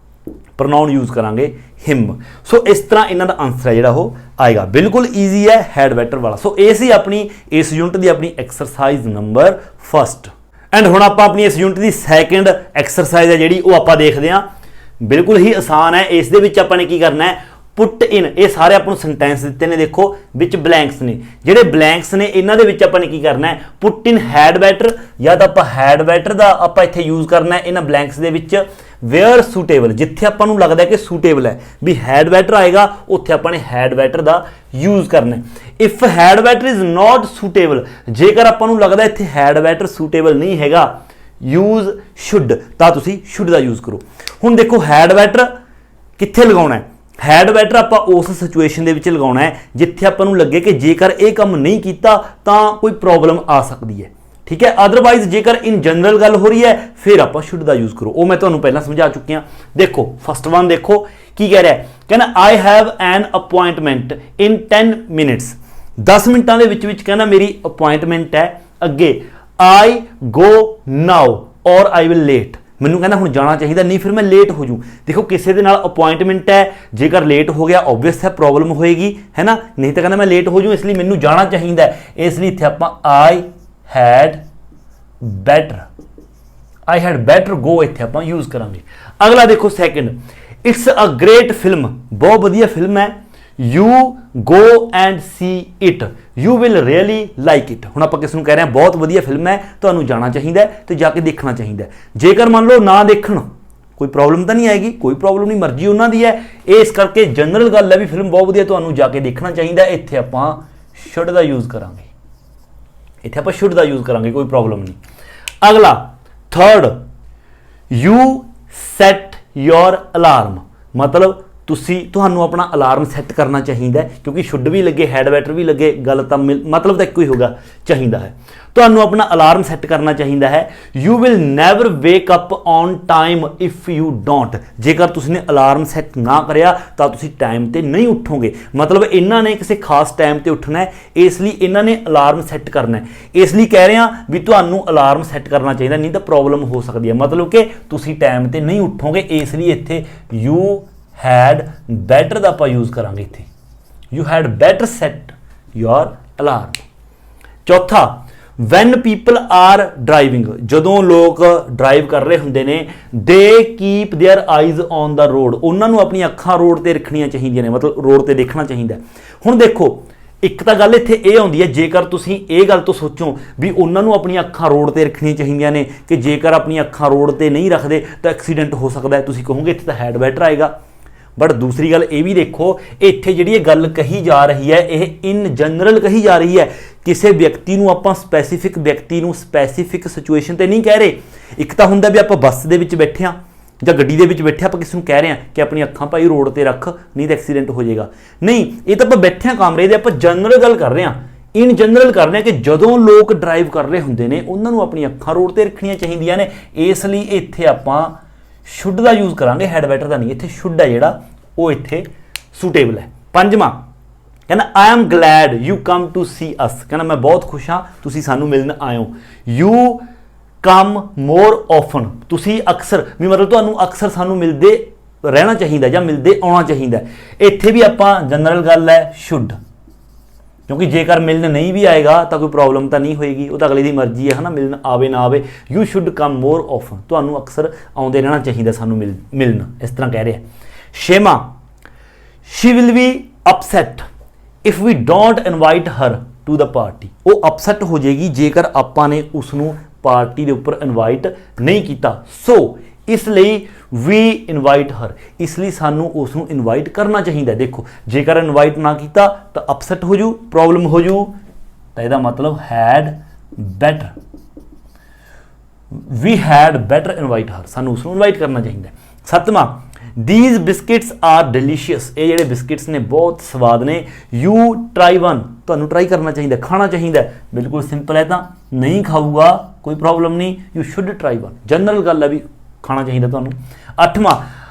प्रनाउन यूज़ करांगे हिम। सो इस तरह इन्हों का आंसर है जिहड़ा वो आएगा, बिल्कुल ईजी है हैड बैटर वाला। सो ये सी अपनी इस यूनिट की अपनी एक्सरसाइज नंबर फर्स्ट। एंड हुण आपां अपनी इस यूनिट की सैकेंड एक्सरसाइज है जिहड़ी वो आपां देखदे हां, बिल्कुल ही आसान है। इस दे विच आपां ने की करना है, पुट इन, ये सारे आपको सेंटेंस दिते ने, देखो विच ब्लैंक्स ने, जिहड़े ब्लैंक्स ने इन्हां दे विच आपां ने की करना है, पुट इन हैड बैटर, या तो आपां हैड बैटर दा आपां इत्थे यूज़ करना है इन्हां ब्लैंक्स दे विच, वेयर सूटेबल, जिथे आपां नूं लगदा है कि सूटेबल है भी हैड बैटर आएगा, उत्थे आपां ने हैड बैटर दा यूज़ करना है। If had better is not suitable, जेकर आपां नूं लगदा इत्थे हैड बैटर सूटेबल नहीं हैगा, यूज़ शुड, तां तुसीं शुड दा यूज़ करो। हुण देखो हैड बैटर कित्थे लगाउणा है, हैड बैटर आपां उस सिचुएशन दे विच लगाउणा है जिथे आपां नूं लगे कि जेकर ये काम नहीं कीता तां कोई प्रॉब्लम आ सकती है, ठीक है। अदरवाइज जेकर इन जनरल गल हो रही है फिर आप शुड दा यूज़ करो, वो मैं तुहानूं पहलां समझा चुकी हाँ। देखो फर्स्ट वन देखो की कह रहा है, कहना I have an appointment in 10 minutes, 10 मिनटां दे विच कहना मेरी अपॉइंटमेंट है, अगे आई गो नाउ और आई विल लेट, मैनू कहना हुण जाना चाहिए नहीं फिर मैं लेट हो जूँ। देखो किसी के नाल अपॉइंटमेंट है, जेकर लेट हो गया ऑब्वियस है प्रॉब्लम होएगी, है ना, नहीं तो कहना मैं लेट हो जूँ इसलिए मैनू जाना चाहिए, इसलिए इत्थे आपां I had better, I had better go इत्थे आपां यूज़ करांगे। अगला देखो second, it's a great film, बहुत वधिया फिल्म है, you go and see it, you will really like it. हुण आपां किस नूं कह रहे हैं बहुत वधिया फिल्म है, तुहानूं जाना चाहिए तो जाके देखना चाहिए। जेकर मान लो ना देखण कोई प्रॉब्लम तो नहीं आएगी, कोई प्रॉब्लम नहीं, मर्जी उन्होंने है। इस करके जनरल गल है भी फिल्म बहुत वधिया, तुहानूं जाके देखना चाहिए। इत्थे आपां शुड दा यूज़ करांगे, इत्थे आपां शुड दा यूज़ करांगे, कोई प्रॉब्लम नहीं। अगला third, you set your alarm, मतलब तुहानूं अपना अलार्म सैट करना चाहिए, क्योंकि शुड भी लगे हैड बैटर भी लगे, गल तो मतलब तो एक ही होगा, चाहिए है। तुहानूं अपना अलार्म सैट करना चाहिए है। You will never wake up on time if you don't, जेकर तुसीं अलार्म सैट ना करिया तो तुसीं टाइम ते नहीं उठोगे। मतलब इन्हां ने किसी खास टाइम ते उठना है, इसलिए इन्हां ने अलार्म सैट करना है। इसलिए कह रहे हैं भी तुहानूं अलार्म सैट करना चाहिए, नहीं तो प्रॉब्लम हो सकती है, मतलब कि तुसीं टाइम ते नहीं उठोगे। इसलिए इत्थे यू हैड बैटर दा आपां यूज़ करांगे, इत्थे you had better set your alarm. चौथा, वैन पीपल आर ड्राइविंग, जदों लोग ड्राइव कर रहे होंदे ने, they keep their eyes on the road, उन्होंने अपनी अखां रोड ते रखनियां चाहिए ने, मतलब रोड ते देखना चाहिए। हुण देखो एक तो गल इत्थे ये आउंदी है, जेकर तुसीं ये गल तो सोचो भी उन्होंने अपनी अखां रोड ते रखनियां चाहिए ने कि जेकर अपनी अखां रोड ते नहीं रखते तो एक्सीडेंट हो सकता है, तुसीं कहोगे इत्थे तो हैड बैटर आएगा। बट दूसरी गल ये भी देखो, इत्थे जिहड़ी गल कही जा रही है यह इन जनरल कही जा रही है, किसी व्यक्ति नूं आपां स्पैसीफिक व्यक्ति नूं स्पैसीफिक सिचुएशन ते नहीं कह रहे। एक तो हुंदा भी आपां बस दे विच बैठे हां जां गड्डी दे विच बैठे आपां किसी नूं कह रहे हैं कि अपनी अखां भाई रोड ते रख, नहीं तो एक्सीडेंट हो जाएगा। नहीं, ये तो आपां बैठे हां कमरे दे, आपां जनरल गल कर रहे हैं, इन जनरल कर रहे हैं कि जदों लोग ड्राइव कर रहे हुंदे ने उन्होंने अपनी अखां रोड ते रखनियां चाहिए ने। इसलिए इत्थे आपां शुड दा यूज़ करांगे, हैड बैटर दा नहीं। इत्थे शुड है जिहड़ा वो इत्थे सूटेबल है। पंजवां कहना, I am glad you come to see us, कहना मैं बहुत खुश हाँ तुसीं सानू मिलण आए हो। यू कम मोर ऑफन, तुसीं अक्सर भी मतलब तुहानू अक्सर सानू मिलते रहना चाहिए या मिलते आना चाहिए। इत्थे भी आपां जनरल गल है शुड, क्योंकि जेकर मिलन नहीं भी आएगा तो कोई प्रॉब्लम तो नहीं होएगी, वो तो अगले की मर्जी है ना, मिलन आवे ना आवे। You should come more often, तुहानू अक्सर आउंदे रहना चाहिए सानू मिलन, इस तरह कह रहे हैं। छेवां, she will be upset if we don't invite her to the party, वो अपसैट हो जाएगी जेकर आपां ने उसनू पार्टी के उपर इनवाइट नहीं किया। सो इसलिए वी इनवाइट हर, इसलिए सानू उसनू इनवाइट करना चाहिए। देखो जेकर इनवाइट ना किया तो अपसैट हो जू, प्रॉब्लम हो जू, तो यदा मतलब had better, we had better invite her, सानू उसनू इनवाइट करना चाहिए। सतवां, दीज बिस्किट्स आर डिलीशियस, ये ਜਿਹੜੇ बिस्किट्स ने बहुत स्वाद ने। यू ट्राई वन, तुहानू ट्राई करना चाहिए, खाना चाहिए। बिल्कुल सिंपल है, तो नहीं खाऊगा कोई प्रॉब्लम नहीं, you should try one, general गल है भी खाना चाहिए तुहानू। अठवां,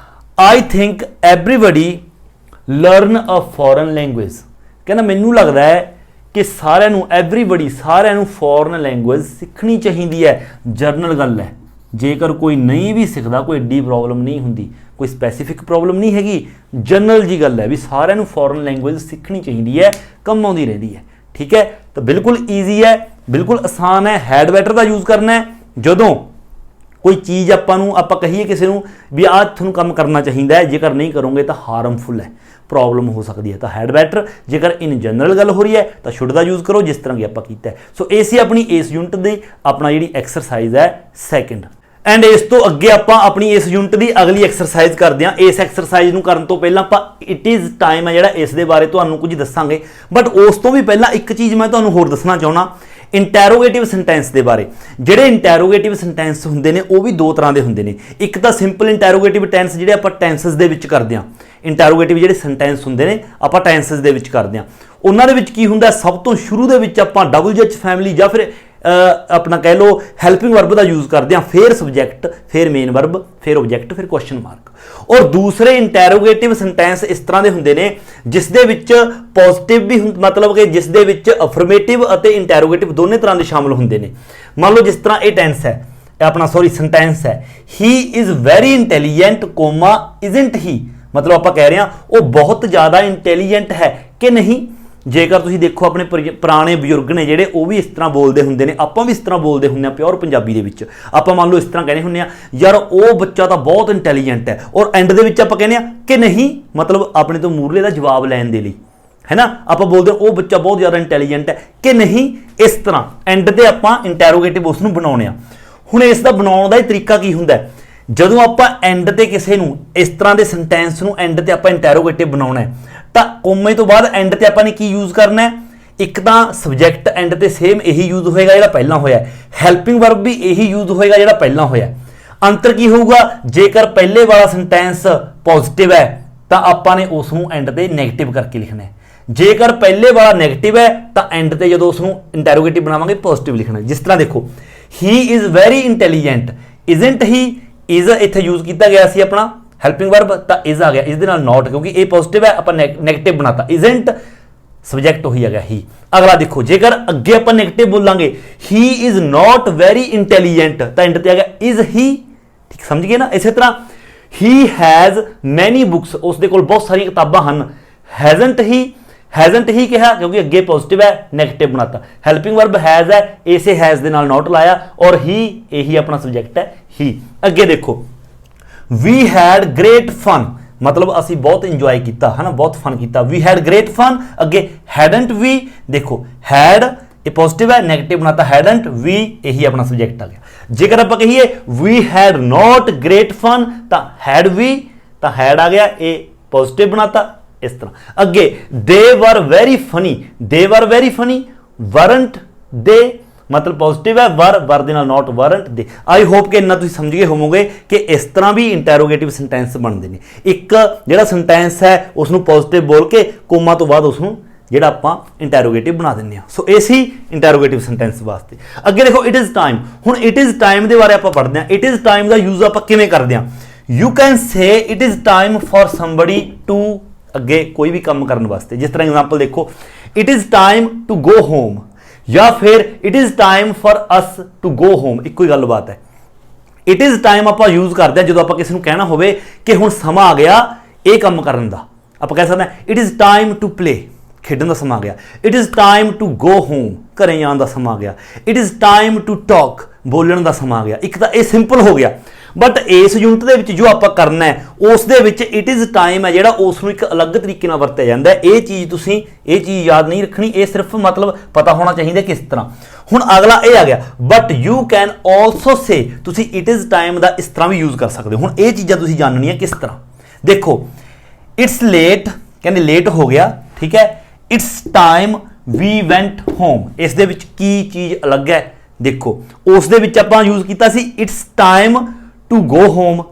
I think everybody learn a foreign language, कहना मैनू लगता है कि सारिਆਂ ਨੂੰ एवरीबडी सारिਆਂ ਨੂੰ फॉरन लैंग्वेज सीखनी चाहिए है, जनरल गल है। जेकर कोई नहीं भी सीखता कोई एडी प्रॉब्लम नहीं होंगी, कोई स्पैसीफिक प्रॉब्लम नहीं हैगी, जनरल जी गल है भी सारिਆਂ ਨੂੰ फॉरन लैंग्वेज सीखनी चाहिए है, कम आउंदी रहिंदी है। ठीक है, तो बिल्कुल ईजी है, बिल्कुल आसान है। हैड बैटर का यूज़ करना है जदों कोई चीज़ आपां कहिए किसी नूं भी आ तुहानूं काम करना चाहिए है, जेकर नहीं करोगे तो हार्मफुल है, प्रॉब्लम हो सकती है। तो हैड बैटर जेकर इन जनरल गल हो रही है तो शुड दा यूज़ करो, जिस तरह की आपां कीता है। सो ये सी अपनी इस यूनिट की अपना जी एक्सरसाइज है सैकेंड। एंड इस तो अगे आपां अपनी इस यूनिट की अगली एक्सरसाइज करते हैं। इस एक्सरसाइज नूं करन तो पहलां आपां इट इज़ टाइम है जिहड़ा इस दे बारे तुहानूं कुछ दसांगे, बट उस तो भी पहलां एक चीज़ मैं तुहानूं होर दसना चाहुंदा इंटैरोगेटिव सेंटेंस के बारे। जिहड़े इंटैरोगेटिव सेंटेंस हुंदे ने वो भी दो तरह के हुंदे ने। एक तो सिंपल इंटैरोगेटिव टेंस जिहड़े आपां टेंसेस दे विच करदे हां, इंटैरोगेटिव जिहड़े सेंटेंस हुंदे ने आपां टेंसेस दे विच करदे हां। उन्हां दे विच की हुंदा, सब तो शुरू दे विच आपां WH फैमिली या फिर अपना कह लो हैल्पिंग वर्ब का यूज़ करते हैं, फिर सबजैक्ट, फिर मेन वर्ब, फिर ऑब्जैक्ट, फिर क्वेश्चन मार्क। और दूसरे इंटैरोगेटिव सेंटेंस इस तरह के होंदे ने जिस दे विच पॉजिटिव भी मतलब कि जिस दे विच अफर्मेटिव और इंटैरोगेटिव दोनों तरह के शामिल होंदे ने। मान लो जिस तरह ये टेंस है अपना सेंटेंस है, he is very intelligent comma isn't he, मतलब आप कह रहे हैं वो बहुत ज़्यादा इंटैलीजेंट है कि नहीं। जेकर तुसीं देखो अपने पुराने बजुर्ग ने जिहड़े वो भी इस तरह बोलते होंदे ने, आपां भी इस तरह बोलते होंदे प्योर पंजाबी दे विच। आपां मान लो इस तरह कहने होंदे आ यार वो बच्चा तो बहुत इंटैलीजेंट है, और एंड दे विच आपां कहने कि नहीं, मतलब अपने तो मूरले का जवाब लैण दे लई, है ना, आपां बोलदे वो बच्चा बहुत ज़्यादा इंटैलीजेंट है कि नहीं। इस तरह एंड ते आपां इंटैरोगेटिव उसनूं बनाउणे आ। हुण इस दा बनाउण दा तरीका की हुंदा है, ਜਦੋਂ ਆਪਾਂ ਐਂਡ ਤੇ ਕਿਸੇ ਨੂੰ ਇਸ ਤਰ੍ਹਾਂ ਦੇ ਸੈਂਟੈਂਸ ਨੂੰ ਐਂਡ ਤੇ ਆਪਾਂ ਇੰਟੈਰੋਗੇਟਿਵ ਬਣਾਉਣਾ ਹੈ ਤਾਂ ਕੋਮੇ ਤੋਂ ਬਾਅਦ ਐਂਡ ਤੇ ਆਪਾਂ ਨੇ ਕੀ ਯੂਜ਼ ਕਰਨਾ ਹੈ? ਇੱਕ ਤਾਂ ਸਬਜੈਕਟ ਐਂਡ ਤੇ ਸੇਮ ਇਹੀ ਯੂਜ਼ ਹੋਏਗਾ ਜਿਹੜਾ ਪਹਿਲਾਂ ਹੋਇਆ, ਹੈਲਪਿੰਗ ਵਰਬ ਵੀ ਇਹੀ ਯੂਜ਼ ਹੋਏਗਾ ਜਿਹੜਾ ਪਹਿਲਾਂ ਹੋਇਆ। ਅੰਤਰ ਕੀ ਹੋਊਗਾ? ਜੇਕਰ ਪਹਿਲੇ ਵਾਲਾ ਸੈਂਟੈਂਸ ਪੋਜ਼ਿਟਿਵ ਹੈ ਤਾਂ ਆਪਾਂ ਨੇ ਉਸ ਨੂੰ ਐਂਡ ਤੇ ਨੈਗੇਟਿਵ ਕਰਕੇ ਲਿਖਣਾ ਹੈ, ਜੇਕਰ ਪਹਿਲੇ ਵਾਲਾ ਨੈਗੇਟਿਵ ਹੈ ਤਾਂ ਐਂਡ ਤੇ ਜਦੋਂ ਉਸ ਨੂੰ ਇੰਟੈਰੋਗੇਟਿਵ ਬਣਾਵਾਂਗੇ ਪੋਜ਼ਿਟਿਵ ਲਿਖਣਾ ਹੈ। ਜਿਸ ਤਰ੍ਹਾਂ ਦੇਖੋ, ਹੀ is very intelligent, isn't he, is ਇੱਥੇ ਯੂਜ਼ ਕੀਤਾ ਗਿਆ ਸੀ ਆਪਣਾ ਹੈਲਪਿੰਗ ਵਰਬ ਤਾਂ ਇਜ਼ ਆ ਗਿਆ, ਇਸ ਦੇ ਨਾਲ ਨੋਟ, ਕਿਉਂਕਿ ਇਹ ਪੋਜ਼ਿਟਿਵ ਹੈ ਆਪਾਂ ਨੈਗੇਟਿਵ ਬਣਾਤਾ, ਇਜ਼ਨਟ ਸਬਜੈਕਟ ਉਹੀ ਆ ਗਿਆ ਹੀ। ਅਗਲਾ ਦੇਖੋ, ਜੇਕਰ ਅੱਗੇ ਆਪਾਂ ਨੈਗੇਟਿਵ ਬੋਲਾਂਗੇ ਹੀ ਇਜ਼ ਨੋਟ ਵੈਰੀ ਇੰਟੈਲੀਜੈਂਟ ਤਾਂ ਐਂਡ ਤੇ ਆ ਗਿਆ ਇਜ਼ ਹੀ, ਠੀਕ ਸਮਝ ਗਏ ਨਾ। ਇਸੇ ਤਰ੍ਹਾਂ ਹੀ ਹੈਜ਼ ਮੈਨੀ ਬੁੱਕਸ, ਉਸ ਦੇ ਕੋਲ ਬਹੁਤ ਸਾਰੀਆਂ ਕਿਤਾਬਾਂ ਹਨ, ਹੈਜ਼ਨਟ ਹੀ ਕਿਹਾ ਕਿਉਂਕਿ ਅੱਗੇ ਪੋਜ਼ਿਟਿਵ ਹੈ ਨੈਗੇਟਿਵ ਬਣਾਤਾ, ਹੈਲਪਿੰਗ ਵਰਬ ਹੈਜ਼ ਹੈ ਇਸੇ ਹੈਜ਼ ਦੇ ਨਾਲ ਨੋਟ ਲਾਇਆ ਔਰ ਹੀ ਇਹੀ ਆਪਣਾ ਸਬਜੈਕਟ ਹੈ ਹੀ। ਅੱਗੇ ਦੇਖੋ, ਵੀ ਹੈਡ ਗ੍ਰੇਟ ਫਨ, ਮਤਲਬ ਅਸੀਂ ਬਹੁਤ ਇੰਜੋਏ ਕੀਤਾ ਹੈ ਨਾ, ਬਹੁਤ ਫਨ ਕੀਤਾ, ਵੀ ਹੈਡ ਗ੍ਰੇਟ ਫਨ। ਅੱਗੇ ਹੈਡਨਟ ਵੀ, ਦੇਖੋ ਹੈਡ ਇਹ ਪੋਜ਼ਿਟਿਵ ਹੈ ਨੈਗੇਟਿਵ ਬਣਾਤਾ ਹੈਡਨਟ, ਵੀ ਇਹੀ ਆਪਣਾ ਸਬਜੈਕਟ ਆ ਗਿਆ। ਜੇਕਰ ਆਪਾਂ ਕਹੀਏ ਵੀ ਹੈਡ ਨੋਟ ਗ੍ਰੇਟ ਫਨ ਤਾਂ ਹੈਡ ਵੀ, ਤਾਂ ਹੈਡ ਆ ਗਿਆ ਇਹ ਪੋਜ਼ਿਟਿਵ ਬਣਾਤਾ ਇਸ ਤਰ੍ਹਾਂ। ਅੱਗੇ ਦੇ ਵਰ ਵੈਰੀ ਫਨੀ, ਵਰੰਟ ਦੇ ਮਤਲਬ ਪੋਜ਼ਿਟਿਵ ਹੈ, ਵਰ ਦੇ ਨਾਲ ਨੋਟ ਵਰੰਟ ਦੇ। ਆਈ ਹੋਪ ਕਿ ਇੰਨਾ ਤੁਸੀਂ ਸਮਝ ਗਏ ਹੋਵੋਗੇ ਕਿ ਇਸ ਤਰ੍ਹਾਂ ਵੀ ਇੰਟੈਰੋਗੇਟਿਵ ਸੈਂਟੈਂਸ ਬਣਦੇ ਨੇ। ਇੱਕ ਜਿਹੜਾ ਸੈਂਟੈਂਸ ਹੈ ਉਸ ਨੂੰ ਪੋਜ਼ਿਟਿਵ ਬੋਲ ਕੇ ਕੋਮਾ ਤੋਂ ਬਾਅਦ ਉਸ ਨੂੰ ਜਿਹੜਾ ਆਪਾਂ ਇੰਟੈਰੋਗੇਟਿਵ ਬਣਾ ਦਿੰਦੇ ਹਾਂ। ਸੋ ਇਹ ਸੀ ਇੰਟੈਰੋਗੇਟਿਵ ਸੈਂਟੈਂਸ ਵਾਸਤੇ। ਅੱਗੇ ਦੇਖੋ, ਇਟ ਇਜ਼ ਟਾਈਮ। ਹੁਣ ਇਟ ਇਜ਼ ਟਾਈਮ ਦੇ ਬਾਰੇ ਆਪਾਂ ਪੜ੍ਹਦੇ ਹਾਂ। ਇਟ ਇਜ਼ ਟਾਈਮ ਦਾ ਯੂਜ਼ ਆਪਾਂ ਕਿਵੇਂ ਕਰਦੇ ਹਾਂ? You can say it is time for somebody to, ਅੱਗੇ ਕੋਈ ਵੀ ਕੰਮ ਕਰਨ ਵਾਸਤੇ। ਜਿਸ ਤਰ੍ਹਾਂ ਐਗਜ਼ਾਮਪਲ ਦੇਖੋ, it is time to go home ਜਾਂ ਫਿਰ it is time for us to go home, ਇੱਕੋ ਹੀ ਗੱਲ ਬਾਤ ਹੈ। ਇਟ ਇਜ਼ ਟਾਈਮ ਆਪਾਂ ਯੂਜ਼ ਕਰਦੇ ਹਾਂ ਜਦੋਂ ਆਪਾਂ ਕਿਸੇ ਨੂੰ ਕਹਿਣਾ ਹੋਵੇ ਕਿ ਹੁਣ ਸਮਾਂ ਆ ਗਿਆ ਇਹ ਕੰਮ ਕਰਨ ਦਾ। ਆਪਾਂ ਕਹਿ ਸਕਦੇ ਹਾਂ it is time to play, ਖੇਡਣ ਦਾ ਸਮਾਂ ਆ ਗਿਆ। It is time to go home, ਘਰੇ ਜਾਣ ਦਾ ਸਮਾਂ ਆ ਗਿਆ। It is time to talk, ਬੋਲਣ ਦਾ ਸਮਾਂ ਆ ਗਿਆ। ਇੱਕ ਤਾਂ ਇਹ ਸਿੰਪਲ ਹੋ ਗਿਆ, ਬਟ ਇਸ ਯੂਨਿਟ ਦੇ ਵਿੱਚ ਜੋ ਆਪਾਂ ਕਰਨਾ ਹੈ ਉਸ ਦੇ ਵਿੱਚ ਇਟ ਇਜ਼ ਟਾਈਮ ਹੈ ਜਿਹੜਾ ਉਸ ਨੂੰ ਇੱਕ ਅਲੱਗ ਤਰੀਕੇ ਨਾਲ ਵਰਤਿਆ ਜਾਂਦਾ ਹੈ। ਇਹ ਚੀਜ਼ ਯਾਦ ਨਹੀਂ ਰੱਖਣੀ, ਇਹ ਸਿਰਫ ਮਤਲਬ ਪਤਾ ਹੋਣਾ ਚਾਹੀਦਾ ਕਿਸ ਤਰ੍ਹਾਂ। ਹੁਣ ਅਗਲਾ ਇਹ ਆ ਗਿਆ, ਬਟ ਯੂ ਕੈਨ ਆਲਸੋ ਸੇ, ਤੁਸੀਂ ਇਟ ਇਜ਼ ਟਾਈਮ ਦਾ ਇਸ ਤਰ੍ਹਾਂ ਵੀ ਯੂਜ਼ ਕਰ ਸਕਦੇ ਹੋ। ਹੁਣ ਇਹ ਚੀਜ਼ਾਂ ਤੁਸੀਂ ਜਾਣਨੀਆਂ ਕਿਸ ਤਰ੍ਹਾਂ। ਦੇਖੋ, ਇਟਸ ਲੇਟ, ਕਹਿੰਦੇ ਲੇਟ ਹੋ ਗਿਆ, ਠੀਕ ਹੈ। It's time we went home, ਇਸ ਦੇ ਵਿੱਚ ਕੀ ਚੀਜ਼ ਅਲੱਗ ਹੈ? ਦੇਖੋ, ਉਸ ਦੇ ਵਿੱਚ ਆਪਾਂ ਯੂਜ਼ ਕੀਤਾ ਸੀ it's time to go home.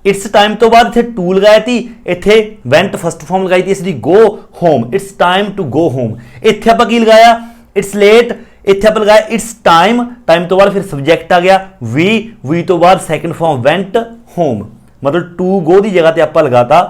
It's time ਤੋਂ ਬਾਅਦ ਇੱਥੇ ਟੂ ਲਗਾਇਆ ਸੀ, ਇੱਥੇ ਵੈਂਟ ਫਸਟ ਫਾਰਮ ਲਗਾਈ ਸੀ ਇਸ ਦੀ go home, it's time to go home. ਇੱਥੇ ਆਪਾਂ ਕੀ ਲਗਾਇਆ? ਇਟਸ ਲੇਟ, ਇੱਥੇ ਆਪਾਂ ਲਗਾਇਆ ਇਟਸ ਟਾਈਮ, ਟਾਈਮ ਤੋਂ ਬਾਅਦ ਫਿਰ ਸਬਜੈਕਟ ਆ ਗਿਆ ਵੀ ਤੋਂ ਬਾਅਦ ਸੈਕੰਡ ਫਾਰਮ ਵੈਂਟ ਹੋਮ, ਮਤਲਬ ਟੂ ਗੋ ਦੀ ਜਗ੍ਹਾ ਤੇ ਆਪਾਂ ਲਗਾਤਾ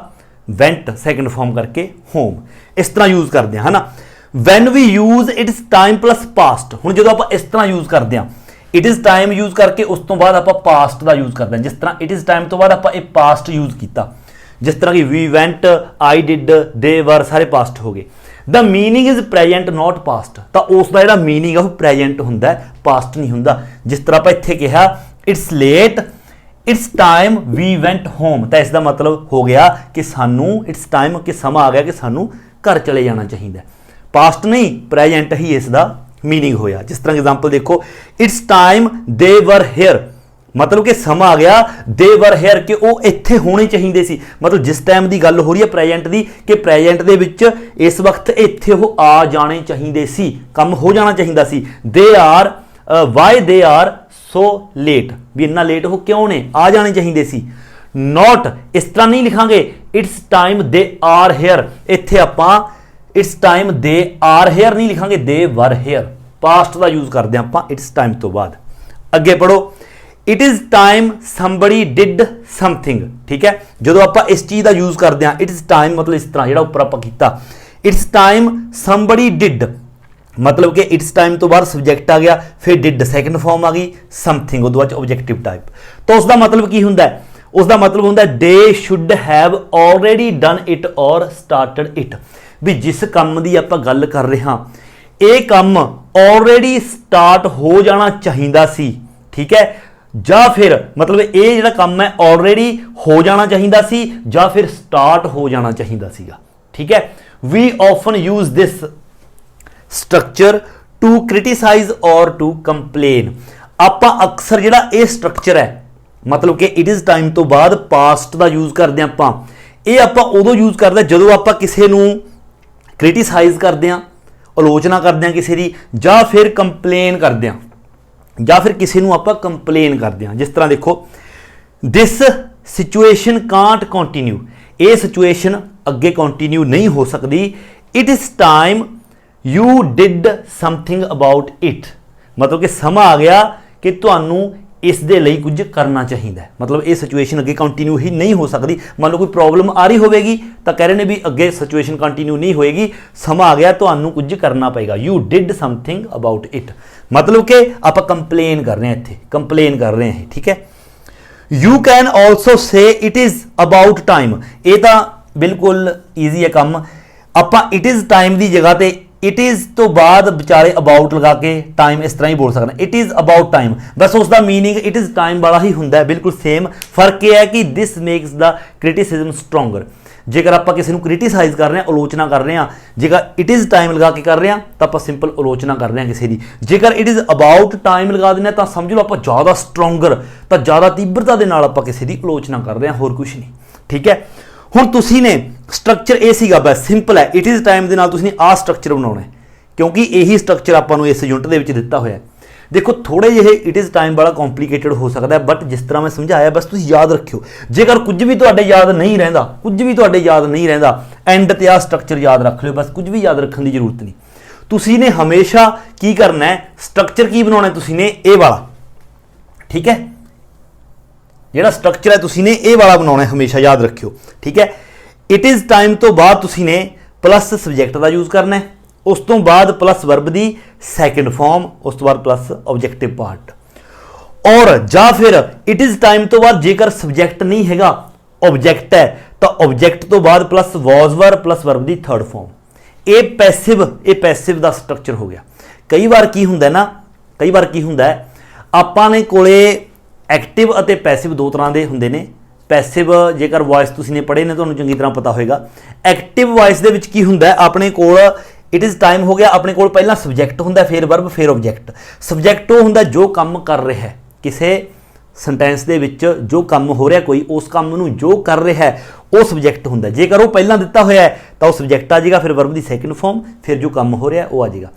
ਵੈਂਟ ਸੈਕੰਡ ਫਾਰਮ ਕਰਕੇ ਹੋਮ। ਇਸ ਤਰ੍ਹਾਂ ਯੂਜ਼ ਕਰਦੇ ਹਾਂ, ਹਨਾ। When we use it's time plus past, ਹੁਣ ਜਦੋਂ ਆਪਾਂ ਇਸ ਤਰ੍ਹਾਂ ਯੂਜ਼ ਕਰਦੇ ਹਾਂ ਇਟ ਇਜ਼ ਟਾਈਮ ਯੂਜ਼ ਕਰਕੇ ਉਸ ਤੋਂ ਬਾਅਦ ਆਪਾਂ ਪਾਸਟ ਦਾ ਯੂਜ਼ ਕਰਦੇ ਹਾਂ। ਜਿਸ ਤਰ੍ਹਾਂ ਇਟ ਇਜ਼ ਟਾਈਮ ਤੋਂ ਬਾਅਦ ਆਪਾਂ ਇਹ ਪਾਸਟ ਯੂਜ਼ ਕੀਤਾ, ਜਿਸ ਤਰ੍ਹਾਂ ਕਿ ਵੀ ਵੈਂਟ, ਆਈ ਡਿਡ, ਦੇ ਵਰ, ਸਾਰੇ ਪਾਸਟ ਹੋ ਗਏ। The meaning is present not past, ਤਾਂ ਉਸ ਦਾ ਜਿਹੜਾ ਮੀਨਿੰਗ ਹੈ ਉਹ ਪ੍ਰੈਜੈਂਟ ਹੁੰਦਾ, ਪਾਸਟ ਨਹੀਂ ਹੁੰਦਾ। ਜਿਸ ਤਰ੍ਹਾਂ ਆਪਾਂ ਇੱਥੇ ਕਿਹਾ it's late, it's time we went home, ਤਾਂ ਇਸ ਦਾ ਮਤਲਬ ਹੋ ਗਿਆ ਕਿ ਸਾਨੂੰ ਇਟਸ ਟਾਈਮ ਕਿ ਸਮਾਂ ਆ ਗਿਆ ਕਿ ਸਾਨੂੰ ਘਰ ਚਲੇ ਜਾਣਾ ਚਾਹੀਦਾ। ਪਾਸਟ ਨਹੀਂ, ਪ੍ਰੈਜੈਂਟ ਹੀ ਇਸ ਦਾ ਮੀਨਿੰਗ ਹੋਇਆ। ਜਿਸ ਤਰ੍ਹਾਂ ਐਗਜ਼ਾਮਪਲ ਦੇਖੋ, ਇਟਸ ਟਾਈਮ ਦੇ ਵਰ ਹੇਅਰ, ਮਤਲਬ ਕਿ ਸਮਾਂ ਆ ਗਿਆ ਦੇ ਵਰ ਹੇਅਰ ਕਿ ਉਹ ਇੱਥੇ ਹੋਣੇ ਚਾਹੀਦੇ ਸੀ। ਮਤਲਬ ਜਿਸ ਟਾਈਮ ਦੀ ਗੱਲ ਹੋ ਰਹੀ ਹੈ ਪ੍ਰੈਜੈਂਟ ਦੀ, ਕਿ ਪ੍ਰੈਜੈਂਟ ਦੇ ਵਿੱਚ ਇਸ ਵਕਤ ਇੱਥੇ ਉਹ ਆ ਜਾਣੇ ਚਾਹੀਦੇ ਸੀ, ਕੰਮ ਹੋ ਜਾਣਾ ਚਾਹੀਦਾ ਸੀ। They are, why they are so late, ਵੀ ਇੰਨਾ ਲੇਟ ਉਹ ਕਿਉਂ ਨੇ, ਆ ਜਾਣੇ ਚਾਹੀਦੇ ਸੀ। ਨੋਟ ਇਸ ਤਰ੍ਹਾਂ ਨਹੀਂ ਲਿਖਾਂਗੇ it's time they are here, ਇੱਥੇ ਆਪਾਂ it's time they are here ਨਹੀਂ ਲਿਖਾਂਗੇ, ਦੇ ਵਰ ਹੇਅਰ, ਪਾਸਟ ਦਾ ਯੂਜ਼ ਕਰਦੇ ਹਾਂ ਆਪਾਂ ਇਟਸ ਟਾਈਮ ਤੋਂ ਬਾਅਦ। ਅੱਗੇ ਪੜੋ, it is time somebody did something, ਠੀਕ ਹੈ। ਜਦੋਂ ਆਪਾਂ ਇਸ ਚੀਜ਼ ਦਾ ਯੂਜ਼ ਕਰਦੇ ਹਾਂ ਇਟ ਇਜ਼ ਟਾਈਮ, ਮਤਲਬ ਇਸ ਤਰ੍ਹਾਂ ਜਿਹੜਾ ਉੱਪਰ ਆਪਾਂ ਕੀਤਾ ਇਟਸ ਟਾਈਮ ਸਮਬਡੀ ਡਿਡ, ਮਤਲਬ ਕਿ ਇਟਸ ਟਾਈਮ ਤੋਂ ਬਾਅਦ ਸਬਜੈਕਟ ਆ ਗਿਆ, ਫਿਰ ਡਿਡ ਸੈਕੰਡ ਫਾਰਮ ਆ ਗਈ, ਸਮਥਿੰਗ ਉਹਦੇ ਬਾਅਦ ਆਬਜੈਕਟਿਵ ਟਾਈਪ। ਤਾਂ ਉਸ ਦਾ ਮਤਲਬ ਕੀ ਹੁੰਦਾ ਹੈ? ਉਸ ਦਾ ਮਤਲਬ ਹੁੰਦਾ ਦੇ should have already done it ਔਰ ਸਟਾਰਟਡ ਇਟ, ਵੀ ਜਿਸ ਕੰਮ ਦੀ ਆਪਾਂ ਗੱਲ ਕਰ ਰਹੇ ਹਾਂ ਇਹ ਕੰਮ ਆਲਰੇਡੀ ਸਟਾਰਟ ਹੋ ਜਾਣਾ ਚਾਹੀਦਾ ਸੀ, ਠੀਕ ਹੈ। ਜਾਂ ਫਿਰ ਮਤਲਬ ਇਹ ਜਿਹੜਾ ਕੰਮ ਹੈ ਆਲਰੇਡੀ ਹੋ ਜਾਣਾ ਚਾਹੀਦਾ ਸੀ ਜਾਂ ਫਿਰ ਸਟਾਰਟ ਹੋ ਜਾਣਾ ਚਾਹੀਦਾ ਸੀਗਾ, ਠੀਕ ਹੈ। We often use this structure to criticise or to complain, ਆਪਾਂ ਅਕਸਰ ਜਿਹੜਾ ਇਹ ਸਟਰਕਚਰ ਹੈ मतलब कि इट इज़ टाइम तो बाद पास्ट का यूज़ करते हैं ਆਪਾਂ ਇਹ ਆਪਾਂ ਉਦੋਂ यूज़ करते ਜਦੋਂ ਆਪਾਂ ਕਿਸੇ ਨੂੰ क्रिटिसाइज करते हैं, आलोचना करते हैं किसी की, ਜਾਂ फिर कंप्लेन करते हैं, ਜਾਂ फिर किसी ਨੂੰ ਆਪਾਂ कंप्लेन करते हैं। जिस तरह देखो दिस सिचुएशन कांट कंटिन्यू, ये सिचुएशन अगे कंटिन्यू नहीं हो सकती। It is time you did something about it, मतलब कि समा आ गया कि तुहानू इस दे लई कुछ करना चाहिए। मतलब ये सिचुएशन अगे कंटिन्यू ही नहीं हो सकती। मान लो कोई प्रॉब्लम आ रही होगी तो कह रहे हैं भी अगे सिचुएशन कंटिन्यू नहीं होएगी, समा आ गया तुहानू कुछ करना पएगा। You did something about it, मतलब कि आप कंप्लेन कर रहे हैं, इत्थे कंप्लेन कर रहे हैं, ठीक है। You can also say it is about time, ये तो बिल्कुल ईजी है काम। आप इट इज़ टाइम की जगह पर इट इज़ तो बाद विचारे अबाउट लगा के टाइम इस तरह ही बोल सकते हैं, इट इज़ अबाउट टाइम, बस उसका मीनिंग इट इज़ टाइम वाला ही होंगे, बिल्कुल सेम। फर्क यह है कि this makes the criticism stronger. जेकर आप किसी को क्रिटिसाइज कर रहे हैं, आलोचना कर रहे हैं, जेकर इट इज़ टाइम लगा के कर रहे हैं तो आप सिंपल आलोचना कर रहे हैं किसी की। जेकर इट इज़ अबाउट टाइम लगा देना तो समझ लो आप ज़्यादा स्ट्रोंगर, तो ज़्यादा तीव्रता के नाल आप किसी की आलोचना कर रहे हैं, होर कुछ नहीं, ठीक है। हुण तुसीं ने स्ट्रक्चर ये सीगा, बस सिंपल है, इट इज़ टाइम के नाल तुसीं आ स्ट्रक्चर बनाना है, क्योंकि यही स्ट्रक्चर आपां इस यूनिट के विच दिता होया है। देखो थोड़े जिहे इट इज़ टाइम वाला कॉम्प्लीकेटेड हो सकता है, बट जिस तरह मैं समझाया बस तुसीं याद रखियो। जेकर कुछ भी तुहाडे याद नहीं रहिंदा, कुछ भी तुहाडे याद नहीं रहिंदा, एंड ते आ स्ट्रक्चर याद रख लियो, बस कुछ भी याद रखने की जरूरत नहीं। तुसीं ने हमेशा की करना है, स्ट्रक्चर की बनाना है, तुसीं ने ए वाला, ठीक है, जिहड़ा स्ट्रक्चर है तुसीं ने ए वाला बनाना है, हमेशा याद रखियो, ठीक है। इट इज़ टाइम तो बाद तुसीं ने प्लस सब्जैक्ट का यूज़ करना है, उस तो बाद प्लस वर्ब की सैकेंड फॉर्म, उस तो बाद प्लस ऑब्जेक्टिव पार्ट, और जा फिर इट इज़ टाइम तो बाद जेकर सब्जैक्ट नहीं हैगा, ऑब्जेक्ट है, तो ऑब्जेक्ट तो बाद plus was verb plus verb की थर्ड फॉर्म। ये पैसिव का स्ट्रक्चर हो गया। कई बार की हुंदा ना, कई बार की हुंदा है आपां ने कोले एक्टिव और पैसिव दो तरह के होंगे ने। पैसिव जेकर वॉइस तुसीं ने पढ़े ने तुहानूं चंगी तरह पता होएगा। एक्टिव वॉइस दे विच की हुंदा है, अपने कोल इट इज़ टाइम हो गया, अपने कोल पहला सब्जैक्ट हुंदा, फिर वर्ब, फिर ऑब्जैक्ट। सब्जैक्ट वो हुंदा जो काम कर रहा है, किसी सेंटेंस दे विच जो काम हो रहा कोई, उस काम नूं जो कर रहा है वो सब्जैक्ट हुंदा। जेकर वो पहला दिता होया है तो वो सब्जैक्ट आ जाएगा, फिर वर्ब की सैकेंड फॉर्म, फिर जो काम हो रहा है वो आ जाएगा।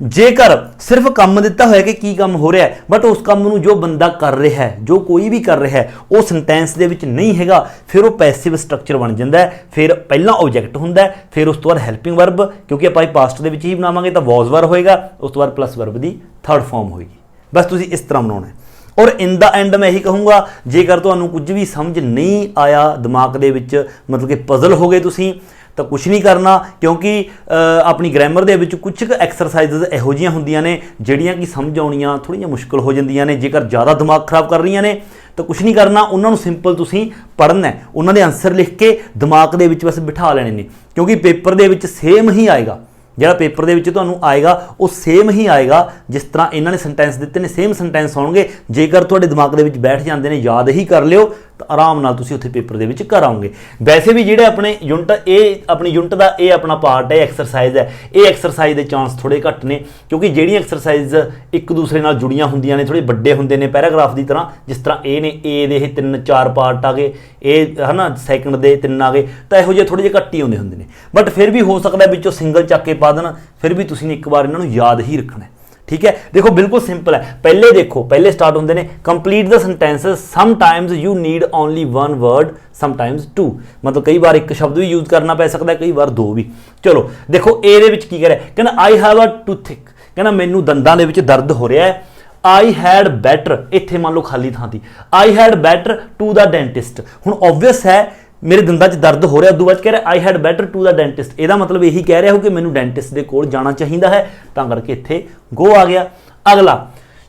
जेकर सिर्फ काम दिता होया कि की काम हो रहा है, बट उस काम नूं जो बंदा कर रहा है, जो कोई भी कर रहा है, वो सेंटेंस दे विच नहीं हैगा, फिर वो पैसिव स्ट्रक्चर बन जाता है। फिर पहला ऑब्जेक्ट हुंदा है, फिर उस तो बाद हैल्पिंग वर्ब, क्योंकि आप पास्ट दे विच ही बनावांगे तो वॉज वर्ब होएगा, उस तो बाद प्लस वर्ब की थर्ड फॉर्म होएगी। बस तुसीं इस तरह बनाउणा है। और इन द एंड मैं यही कहूँगा, जेकर तुहानूं कुछ भी समझ नहीं आया दिमाग दे विच, मतलब कि पजल हो गए तुसीं, तो कुछ नहीं करना, क्योंकि अपनी ग्रैमर दे विच कुछ एक्सरसाइज़ इहो जिहियां हुंदियां ने जिहड़ियां कि समझ आउणियां थोड़ियां मुश्किल हो जांदियां ने। जेकर ज़्यादा दिमाग खराब कर रही ने तो कुछ नहीं करना, उन्होंने सिंपल तुसीं पढ़ना है, उन्होंने आंसर लिख के दिमाग दे विच बस बिठा लेने ने, क्योंकि पेपर दे विच सेम ही आएगा। ਜਿਹੜਾ पेपर ਦੇ ਵਿੱਚ ਤੁਹਾਨੂੰ ਆਏਗਾ ਉਹ ਸੇਮ ਹੀ ਆਏਗਾ ਜਿਸ ਤਰ੍ਹਾਂ ਇਹਨਾਂ ਨੇ ਸੈਂਟੈਂਸ ਦਿੱਤੇ ਨੇ, ਸੇਮ ਸੈਂਟੈਂਸ ਆਉਣਗੇ। ਜੇਕਰ ਤੁਹਾਡੇ ਦਿਮਾਗ ਦੇ ਵਿੱਚ ਬੈਠ ਜਾਂਦੇ ਨੇ, ਯਾਦ ਹੀ ਕਰ ਲਿਓ, ਤਾਂ ਆਰਾਮ ਨਾਲ ਤੁਸੀਂ ਉੱਥੇ ਪੇਪਰ ਦੇ ਵਿੱਚ ਕਰ ਆਓਗੇ। ਵੈਸੇ ਵੀ ਜਿਹੜੇ ਆਪਣੇ ਯੂਨਿਟ, ਇਹ ਆਪਣੀ ਯੂਨਿਟ ਦਾ ਇਹ ਆਪਣਾ ਪਾਰਟ ਹੈ, ਐਕਸਰਸਾਈਜ਼ ਹੈ, ਇਹ ਐਕਸਰਸਾਈਜ਼ ਦੇ ਚਾਂਸ ਥੋੜੇ ਘੱਟ ਨੇ, ਕਿਉਂਕਿ ਜਿਹੜੀਆਂ ਐਕਸਰਸਾਈਜ਼ ਇੱਕ ਦੂਸਰੇ ਨਾਲ ਜੁੜੀਆਂ ਹੁੰਦੀਆਂ ਨੇ, ਥੋੜੇ ਵੱਡੇ ਹੁੰਦੇ ਨੇ ਪੈਰਾਗ੍ਰਾਫ ਦੀ ਤਰ੍ਹਾਂ। ਜਿਸ ਤਰ੍ਹਾਂ ਇਹ ਨੇ, ਏ ਦੇ ਇਹ 3-4 ਪਾਰਟ ਆ ਗਏ, ਇਹ ਹੈ ਨਾ ਸੈਕਿੰਡ ਦੇ 3 ਆ ਗਏ, ਤਾਂ ਇਹੋ ਜਿਹੇ ਥੋੜੇ ਜਿਹੇ ਘੱਟ ਹੀ ਆਉਂਦੇ ਹੁੰਦੇ ਨੇ। बट फिर भी हो सकता है ਵਿੱਚੋਂ सिंगल ਚੱਕ ਕੇ ਪਾ ਦੇਣ, फिर भी तुसीं एक बार इन्हों याद ही रखना है, ठीक है। देखो बिल्कुल सिंपल है। पहले देखो, पहले स्टार्ट होंगे ने complete the sentences, sometimes you need only one word, sometimes two, मतलब कई बार एक शब्द भी यूज करना पै सकता है, कई बार दो भी। चलो देखो ए दे विच की कह रहा है, कहना आई हैव अ टूथिक, कहना मैनू दंदां दे विच दर्द हो रहा है। आई हैड बैटर, इत्थे मान लो खाली थां थी, I had better to the dentist. हुण ऑब्वियस है मेरे दंदां 'च दर्द हो रहा, उदों बाद कह रहा I had better to the dentist. ਇਹਦਾ मतलब यही कह रहा हो कि मैनू डेंटिस्ट के कोल जाना चाहिए है, तां करके इत्थे गो आ गया। अगला,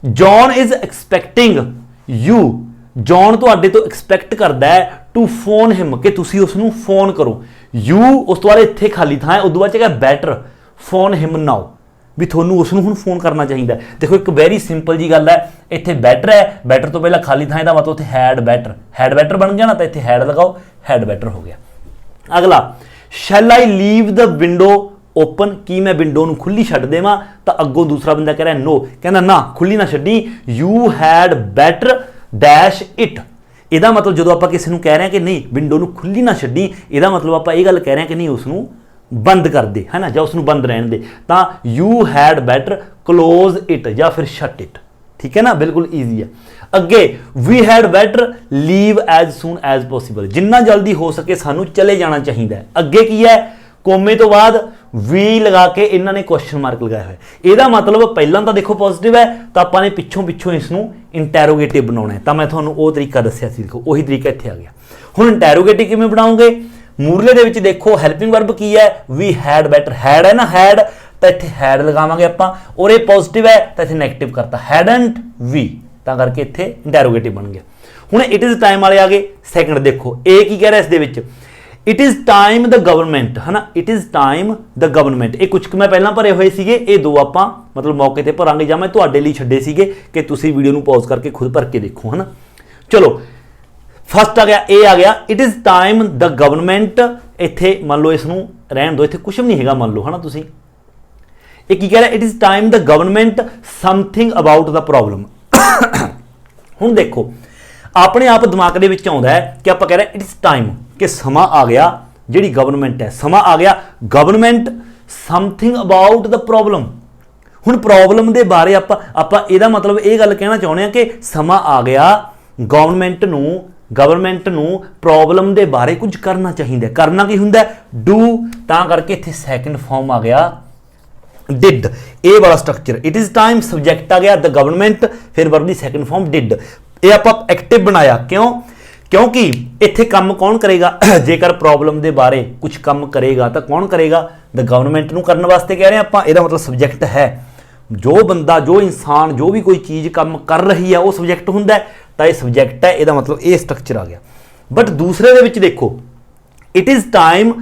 जॉन इज एक्सपैक्टिंग यू, जॉन तुहाडे तो एक्सपैक्ट करता है टू फोन हिम, कि तुसीं उसनूं फोन करो। यू उस तो बाद इत्थे खाली थां है, उदों बाद कह बैटर फोन हिम नाउ, भी थोनू उसनूं हुण फोन करना चाहिए। देखो एक वेरी सिंपल जी गल है, इत्थे बैटर है, बैटर तो पहला खाली थां दा मतलब उत्थे हैड बैटर बन गया ना, तो इत्थे हैड लगाओ, हैड बैटर हो गया। अगला, shall I leave the window open, की मैं विंडो नूं खुली छड्ड देवां, तो अगों दूसरा बंदा कह रहा नो, कहना ना खुली ना छड्डी, you had better dash it, ਇਹਦਾ ਮਤਲਬ ਜਦੋਂ ਆਪਾਂ ਕਿਸੇ ਨੂੰ ਕਹਿ ਰਹੇ ਹਾਂ ਕਿ ਨਹੀਂ ਵਿੰਡੋ ਨੂੰ ਖੁੱਲੀ ਨਾ ਛੱਡੀ, ਇਹਦਾ ਮਤਲਬ ਆਪਾਂ ਇਹ ਗੱਲ ਕਹਿ ਰਹੇ ਹਾਂ ਕਿ ਨਹੀਂ ਉਸ ਨੂੰ ਬੰਦ ਕਰ ਦੇ, ਹੈ ਨਾ, ਜਾਂ ਉਸ ਨੂੰ ਬੰਦ ਰਹਿਣ ਦੇ। ਤਾਂ you had better close it ਜਾਂ ਫਿਰ ਸ਼ਟ ਇਟ, ਠੀਕ ਹੈ ਨਾ, ਬਿਲਕੁਲ ਈਜ਼ੀ ਹੈ। ਅੱਗੇ we had better leave as soon as possible, ਜਿੰਨਾ ਜਲਦੀ ਹੋ ਸਕੇ ਸਾਨੂੰ ਚਲੇ ਜਾਣਾ ਚਾਹੀਦਾ ਹੈ। ਅੱਗੇ ਕੀ ਹੈ, ਕੋਮੇ ਤੋਂ ਬਾਅਦ ਵੀ ਲਗਾ ਕੇ ਇਹਨਾਂ ਨੇ ਕੁਐਸਚਨ ਮਾਰਕ ਲਗਾਇਆ ਹੋਇਆ। ਇਹਦਾ ਮਤਲਬ ਪਹਿਲਾਂ ਤਾਂ ਦੇਖੋ ਪੋਜ਼ਿਟਿਵ ਹੈ, ਤਾਂ ਆਪਾਂ ਨੇ ਪਿੱਛੋਂ ਇਸ ਨੂੰ ਇੰਟੈਰੋਗੇਟਿਵ ਬਣਾਉਣਾ ਹੈ। ਤਾਂ ਮੈਂ ਤੁਹਾਨੂੰ ਉਹ ਤਰੀਕਾ ਦੱਸਿਆ ਸੀ, ਦੇਖੋ ਉਹੀ ਤਰੀਕਾ ਇੱਥੇ ਆ ਗਿਆ। ਹੁਣ ਇੰਟੈਰੋਗੇਟਿਵ ਕਿਵੇਂ ਬਣਾਉਂਗੇ, ਮੂਰਲੇ ਦੇ ਵਿੱਚ ਦੇਖੋ ਹੈਲਪਿੰਗ ਵਰਬ ਕੀ ਹੈ, ਵੀ ਹੈਡ ਬੈਟਰ, ਹੈਡ ਹੈ ਨਾ, ਹੈਡ, ਤਾਂ ਇੱਥੇ ਹੈਡ ਲਗਾਵਾਂਗੇ ਆਪਾਂ, ਔਰ ਇਹ ਪੋਜ਼ਿਟਿਵ ਹੈ ਤਾਂ ਇੱਥੇ ਨੈਗੇਟਿਵ ਕਰਤਾ, ਹੈਡਨਟ ਵੀ, ਤਾਂ ਕਰਕੇ ਇੱਥੇ ਇੰਟੈਰੋਗੇਟਿਵ ਬਣ ਗਿਆ। ਹੁਣ ਇਟ ਇਜ਼ ਟਾਈਮ ਵਾਲੇ ਆ ਗਏ। ਸੈਕੰਡ ਦੇਖੋ ਇਹ ਕੀ ਕਹਿ ਰਿਹਾ ਇਸ ਦੇ ਵਿੱਚ, it is time the government, ਹੈ ਨਾ, it is time the government. ਇਹ ਕੁਝ ਕੁ ਮੈਂ ਪਹਿਲਾਂ ਭਰੇ ਹੋਏ ਸੀਗੇ, ਇਹ ਦੋ ਆਪਾਂ ਮਤਲਬ ਮੌਕੇ ਤੇ ਭਰਾਂਗੇ, ਜਾਂ ਮੈਂ ਤੁਹਾਡੇ ਲਈ ਛੱਡੇ ਸੀਗੇ ਕਿ ਤੁਸੀਂ ਵੀਡੀਓ ਨੂੰ ਪੌਜ਼ ਕਰਕੇ ਖੁਦ ਭਰ ਕੇ ਦੇਖੋ, ਹੈ ਨਾ। ਚਲੋ ਫਸਟ ਆ ਗਿਆ, ਇਹ ਆ ਗਿਆ, it is time the government. ਇੱਥੇ ਮੰਨ ਲਓ ਇਸ ਨੂੰ ਰਹਿਣ ਦਿਓ, ਇੱਥੇ ਕੁਛ ਵੀ ਨਹੀਂ ਹੈਗਾ ਮੰਨ ਲਓ, ਹੈ ਨਾ। ਤੁਸੀਂ ਇਹ ਕੀ ਕਹਿ ਰਿਹਾ, it is time the government something about the problem. ਹੁਣ ਦੇਖੋ ਆਪਣੇ ਆਪ ਦਿਮਾਗ ਦੇ ਵਿੱਚ ਆਉਂਦਾ ਹੈ ਕਿ ਆਪਾਂ ਕਹਿ ਰਹੇ ਇਟ ਇਜ਼ ਟਾਈਮ, ਕਿ ਸਮਾਂ ਆ ਗਿਆ, ਜਿਹੜੀ ਗਵਰਨਮੈਂਟ ਹੈ ਸਮਾਂ ਆ ਗਿਆ, government something about the problem. ਹੁਣ ਪ੍ਰੋਬਲਮ ਦੇ ਬਾਰੇ ਆਪਾਂ ਇਹਦਾ ਮਤਲਬ ਇਹ ਗੱਲ ਕਹਿਣਾ ਚਾਹੁੰਦੇ ਹਾਂ ਕਿ ਸਮਾਂ ਆ ਗਿਆ ਗਵਰਨਮੈਂਟ ਨੂੰ ਪ੍ਰੋਬਲਮ ਦੇ ਬਾਰੇ ਕੁਝ ਕਰਨਾ ਚਾਹੀਦਾ। ਕਰਨਾ ਕੀ ਹੁੰਦਾ, ਡੂ, ਤਾਂ ਕਰਕੇ ਇੱਥੇ ਸੈਕੰਡ ਫਾਰਮ ਆ ਗਿਆ ਡਿਡ, ਇਹ ਵਾਲਾ structure. It is time subject ਆ ਗਿਆ ਦ ਗਵਰਨਮੈਂਟ, ਫਿਰ verb the second farm did. ਇਹ ਆਪਾਂ ਐਕਟਿਵ ਬਣਾਇਆ, ਕਿਉਂਕਿ ਇੱਥੇ ਕੰਮ ਕੌਣ ਕਰੇਗਾ, ਜੇਕਰ ਪ੍ਰੋਬਲਮ ਦੇ ਬਾਰੇ ਕੁਝ ਕੰਮ ਕਰੇਗਾ ਤਾਂ ਕੌਣ ਕਰੇਗਾ, ਦ ਗਵਰਨਮੈਂਟ ਨੂੰ ਕਰਨ ਵਾਸਤੇ ਕਹਿ ਰਹੇ ਆਪਾਂ। ਇਹਦਾ ਮਤਲਬ ਸਬਜੈਕਟ ਹੈ, ਜੋ ਬੰਦਾ, ਜੋ ਇਨਸਾਨ, ਜੋ ਵੀ ਕੋਈ ਚੀਜ਼ ਕੰਮ ਕਰ ਰਹੀ ਹੈ ਉਹ ਸਬਜੈਕਟ ਹੁੰਦਾ ਹੈ, ਤਾਂ ਇਹ ਸਬਜੈਕਟ ਹੈ। ਇਹਦਾ ਮਤਲਬ ਇਹ ਸਟਰਕਚਰ ਆ ਗਿਆ। ਬਟ ਦੂਸਰੇ ਦੇ ਵਿੱਚ ਦੇਖੋ, it is time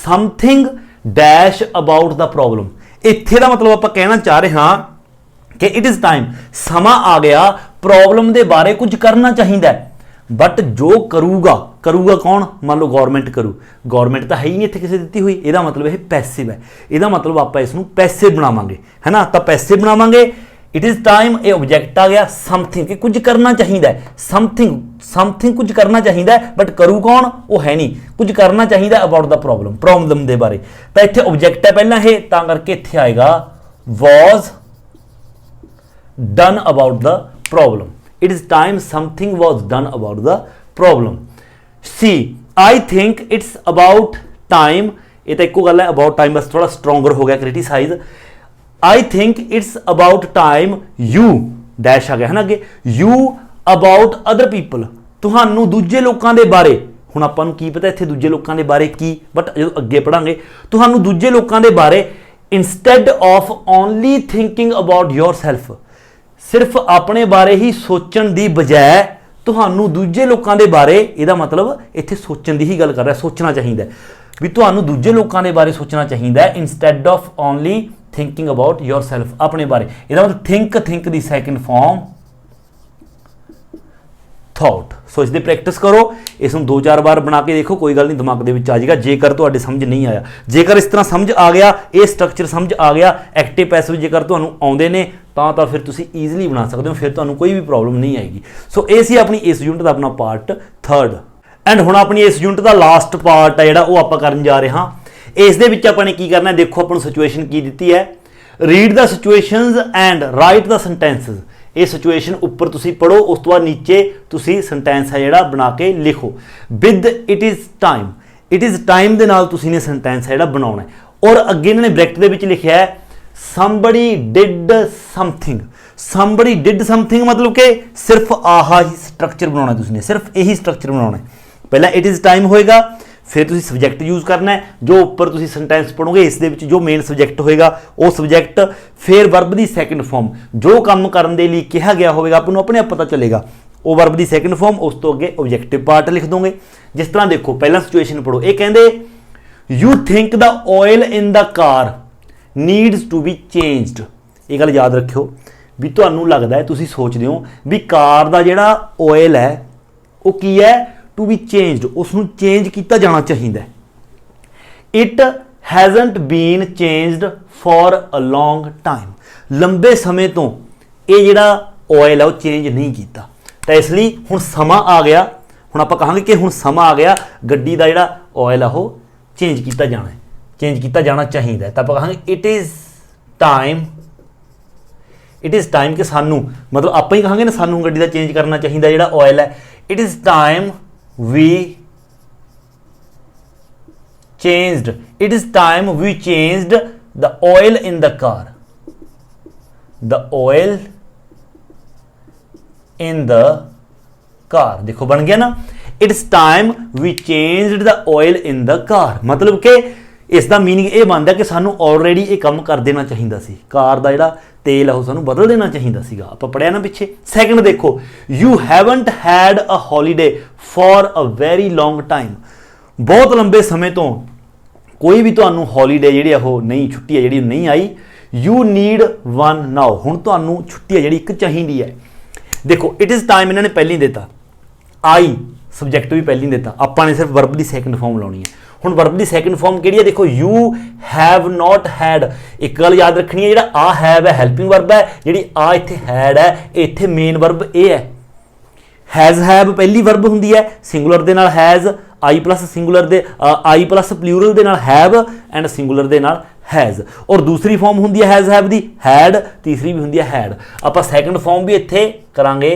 something dash about the problem. ਇੱਥੇ ਦਾ ਮਤਲਬ ਆਪਾਂ ਕਹਿਣਾ ਚਾਹ ਰਹੇ ਹਾਂ ਕਿ ਇਟ ਇਜ਼ ਟਾਈਮ, ਸਮਾਂ ਆ ਗਿਆ ਪ੍ਰੋਬਲਮ ਦੇ ਬਾਰੇ ਕੁਝ ਕਰਨਾ ਚਾਹੀਦਾ ਹੈ। ਬਟ ਜੋ ਕਰੂਗਾ ਕੌਣ, ਮੰਨ ਲਓ ਗਵਰਨਮੈਂਟ ਕਰੂ, ਗਵਰਨਮੈਂਟ ਤਾਂ ਹੈ ਹੀ ਨਹੀਂ ਇੱਥੇ ਕਿਸੇ ਦਿੱਤੀ ਹੋਈ। ਇਹਦਾ ਮਤਲਬ ਇਹ ਪੈਸਿਵ ਹੈ। ਇਹਦਾ ਮਤਲਬ ਆਪਾਂ ਇਸ ਨੂੰ ਪੈਸਿਵ ਬਣਾਵਾਂਗੇ, ਹੈ ਨਾ। ਤਾਂ ਪੈਸਿਵ ਬਣਾਵਾਂਗੇ, ਇਟ ਇਜ਼ ਟਾਈਮ, ਇਹ ਆਬਜੈਕਟ ਆ ਗਿਆ, ਸਮਥਿੰਗ, ਕਿ ਕੁਝ ਕਰਨਾ ਚਾਹੀਦਾ ਹੈ, ਸਮਥਿੰਗ ਕੁਝ ਕਰਨਾ ਚਾਹੀਦਾ ਹੈ, ਬਟ ਕਰੂ ਕੌਣ, ਉਹ ਹੈ ਨਹੀਂ। ਕੁਝ ਕਰਨਾ ਚਾਹੀਦਾ ਅਬਾਊਟ ਦਾ ਪ੍ਰੋਬਲਮ ਦੇ ਬਾਰੇ, ਤਾਂ ਇੱਥੇ ਆਬਜੈਕਟ ਹੈ ਪਹਿਲਾਂ ਇਹ, ਤਾਂ ਕਰਕੇ ਇੱਥੇ ਆਏਗਾ was done about the problem. It is time something was done about the problem. C, I think it's about time, ਇਹ ਤਾਂ ਇੱਕੋ ਗੱਲ ਹੈ, about time ਬਸ ਥੋੜਾ ਸਟਰੋਂਗਰ ਹੋ ਗਿਆ, criticise. I think it's about time you dash ਆ ਗਿਆ, ਹੈ ਨਾ, ਅੱਗੇ you about other people, ਤੁਹਾਨੂੰ ਦੂਜੇ ਲੋਕਾਂ ਦੇ ਬਾਰੇ। ਹੁਣ ਆਪਾਂ ਨੂੰ ਕੀ ਪਤਾ ਇੱਥੇ ਦੂਜੇ ਲੋਕਾਂ ਦੇ ਬਾਰੇ ਕੀ, ਬਟ ਜਦੋਂ ਅੱਗੇ ਪੜਾਂਗੇ, ਤੁਹਾਨੂੰ ਦੂਜੇ ਲੋਕਾਂ ਦੇ ਬਾਰੇ instead of only thinking about yourself, ਸਿਰਫ ਆਪਣੇ ਬਾਰੇ ਹੀ ਸੋਚਣ ਦੀ ਬਜਾਏ ਤੁਹਾਨੂੰ ਦੂਜੇ ਲੋਕਾਂ ਦੇ ਬਾਰੇ, ਇਹਦਾ ਮਤਲਬ ਇੱਥੇ ਸੋਚਣ ਦੀ ਹੀ ਗੱਲ ਕਰ ਰਿਹਾ, ਸੋਚਣਾ ਚਾਹੀਦਾ ਵੀ ਤੁਹਾਨੂੰ ਦੂਜੇ ਲੋਕਾਂ ਦੇ ਬਾਰੇ ਸੋਚਣਾ ਚਾਹੀਦਾ ਹੈ, instead of only thinking about yourself, ਆਪਣੇ ਬਾਰੇ। ਇਹਦਾ ਮਤਲਬ think ਦੀ ਸੈਕੰਡ ਫਾਰਮ ਥਾਟ। ਸੋ ਇਸ ਦੀ ਪ੍ਰੈਕਟਿਸ ਕਰੋ, ਇਸ ਨੂੰ 2-4 ਵਾਰ ਬਣਾ ਕੇ ਦੇਖੋ, ਕੋਈ ਗੱਲ ਨਹੀਂ, ਦਿਮਾਗ ਦੇ ਵਿੱਚ ਆ ਜਾਏਗਾ। ਜੇਕਰ ਤੁਹਾਡੇ ਸਮਝ ਨਹੀਂ ਆਇਆ, ਜੇਕਰ ਇਸ ਤਰ੍ਹਾਂ ਸਮਝ ਆ ਗਿਆ, ਇਹ ਸਟਰਕਚਰ ਸਮਝ ਆ ਗਿਆ, ਐਕਟਿਵ ਪੈਸਿਵ ਜੇਕਰ ਤੁਹਾਨੂੰ ਆਉਂਦੇ ਨੇ ਤਾਂ ਫਿਰ ਤੁਸੀਂ ਈਜ਼ੀਲੀ ਬਣਾ ਸਕਦੇ ਹੋ, ਫਿਰ ਤੁਹਾਨੂੰ ਕੋਈ ਵੀ ਪ੍ਰੋਬਲਮ ਨਹੀਂ ਆਏਗੀ। ਸੋ ਇਹ ਸੀ ਆਪਣੀ ਇਸ ਯੂਨਿਟ ਦਾ ਆਪਣਾ ਪਾਰਟ 3rd। ਐਂਡ ਹੁਣ ਆਪਣੀ ਇਸ ਯੂਨਿਟ ਦਾ ਲਾਸਟ ਪਾਰਟ ਹੈ ਜਿਹੜਾ ਉਹ ਆਪਾਂ ਕਰਨ ਜਾ ਰਹੇ ਹਾਂ। ਇਸ ਦੇ ਵਿੱਚ ਆਪਾਂ ਨੇ ਕੀ ਕਰਨਾ ਹੈ, ਦੇਖੋ ਆਪਾਂ ਨੂੰ ਸਿਚੁਏਸ਼ਨ ਕੀ ਦਿੱਤੀ ਹੈ, read the situations and right the sentences. ਇਹ ਸਿਚੁਏਸ਼ਨ ਉੱਪਰ ਤੁਸੀਂ ਪੜੋ, ਉਸ ਤੋਂ ਬਾਅਦ ਨੀਚੇ ਤੁਸੀਂ ਸੈਂਟੈਂਸ ਹੈ ਜਿਹੜਾ ਬਣਾ ਕੇ ਲਿਖੋ। ਵਿਦ ਇਟ ਇਜ਼ ਟਾਈਮ ਦੇ ਨਾਲ ਤੁਸੀਂ ਨੇ ਸੈਂਟੈਂਸ ਹੈ ਜਿਹੜਾ ਬਣਾਉਣਾ ਹੈ, ਔਰ ਅੱਗੇ ਇਹਨਾਂ ਨੇ ਬ੍ਰੈਕਟ ਦੇ ਵਿੱਚ ਲਿਖਿਆ ਹੈ somebody did something, ਮਤਲਬ ਕਿ ਸਿਰਫ ਆਹਾ ਹੀ ਸਟਰਕਚਰ ਬਣਾਉਣਾ ਤੁਸੀਂ ਨੇ, ਸਿਰਫ ਇਹੀ ਸਟਰਕਚਰ ਬਣਾਉਣਾ ਹੈ। ਪਹਿਲਾਂ ਇਟ ਇਜ਼ ਟਾਈਮ ਹੋਏਗਾ, ਫਿਰ ਤੁਸੀਂ ਸਬਜੈਕਟ ਯੂਜ਼ ਕਰਨਾ ਹੈ, ਜੋ ਉੱਪਰ ਤੁਸੀਂ ਸੈਂਟੈਂਸ ਪੜੋਗੇ ਇਸ ਦੇ ਵਿੱਚ ਜੋ ਮੇਨ ਸਬਜੈਕਟ ਹੋਏਗਾ ਉਹ ਸਬਜੈਕਟ, ਫਿਰ ਵਰਬ ਦੀ ਸੈਕੰਡ ਫਾਰਮ, ਜੋ ਕੰਮ ਕਰਨ ਦੇ ਲਈ ਕਿਹਾ ਗਿਆ ਹੋਵੇਗਾ ਆਪਾਂ ਨੂੰ ਆਪਣੇ ਆਪ ਪਤਾ ਚੱਲੇਗਾ, ਉਹ ਵਰਬ ਦੀ ਸੈਕੰਡ ਫਾਰਮ, ਉਸ ਤੋਂ ਅੱਗੇ ਆਬਜੈਕਟਿਵ ਪਾਰਟ ਲਿਖ ਦੋਗੇ। ਜਿਸ ਤਰ੍ਹਾਂ ਦੇਖੋ ਪਹਿਲਾਂ ਸਿਚੁਏਸ਼ਨ ਪੜੋ, ਇਹ ਕਹਿੰਦੇ you think the oil in the car needs to be changed. ਇਹ ਗੱਲ ਯਾਦ ਰੱਖਿਓ ਵੀ ਤੁਹਾਨੂੰ ਲੱਗਦਾ ਹੈ, ਤੁਸੀਂ ਸੋਚਦੇ ਹੋ ਵੀ ਕਾਰ ਦਾ ਜਿਹੜਾ ਆਇਲ ਹੈ ਉਹ ਕੀ ਹੈ, ਟੂ ਬੀ ਚੇਂਜਡ, ਉਸ ਨੂੰ ਚੇਂਜ ਕੀਤਾ ਜਾਣਾ ਚਾਹੀਦਾ ਹੈ। It hasn't been changed for a long time, ਲੰਬੇ ਸਮੇਂ ਤੋਂ ਇਹ ਜਿਹੜਾ ਆਇਲ ਹੈ ਉਹ ਚੇਂਜ ਨਹੀਂ ਕੀਤਾ। ਤਾਂ ਇਸ ਲਈ ਹੁਣ ਸਮਾਂ ਆ ਗਿਆ, ਹੁਣ ਆਪਾਂ ਕਹਾਂਗੇ कि हुण समा आ गया गड्डी का जिहड़ा ऑयल आ वो चेंज किया जाना है, चेंज किया जाना चाहिए। तो आप कहांगे इट इज़ टाइम कि सानू मतलब आप ही कहांगे ना सानू गड्डी का चेंज करना चाहिए जिहड़ा ऑयल है। It is time we changed, it is time we changed the oil in the car, the oil in the car. देखो बन गया ना, it's time we changed the oil in the car, मतलब कि इसका मीनिंग ये बनता कि सानू ऑलरेडी ये काम कर देना चाहिए सी, कार का जिहड़ा तेल है सानू बदल देना चाहिए सीगा। आप पढ़िया ना पिछे। सैकंड देखो, you haven't had a holiday for a very long time, बहुत लंबे समय तो कोई भी तुहानू हॉलीडे जिहड़ी वो नहीं, छुट्टी है जिहड़ी नहीं आई। यू नीड वन नाउ, हुण तुहानू छुट्टी है जिहड़ी एक चाहिदी है। देखो इट इज़ टाइम इन्होंने पहले ही देता, आई सबजैक्ट भी पहले ही देता, आपां ने सिर्फ वर्ब की सैकंड फॉर्म लाउणी है। हुण वर्ब की सैकंड फॉर्म किहड़ी है, देखो यू हैव नॉट हैड। एक गल याद रखनी है, जिहड़ा आ हैव है हेल्पिंग वर्ब है, जिहड़ी आ इत्थे हैड है इत्थे मेन वर्ब ए है। हैज़ हैव पहली वर्ब हुंदी है, सिंगुलर दे नाल हैज़, आई प्लस सिंगुलर दे आई प्लस प्लूरल दे नाल हैव एंड सिंगुलर दे नाल हैज़, और दूसरी फॉर्म हुंदी है हैज़ हैव दी हैड, तीसरी भी हुंदी है हैड। आपां सैकंड फॉर्म भी इत्थे करांगे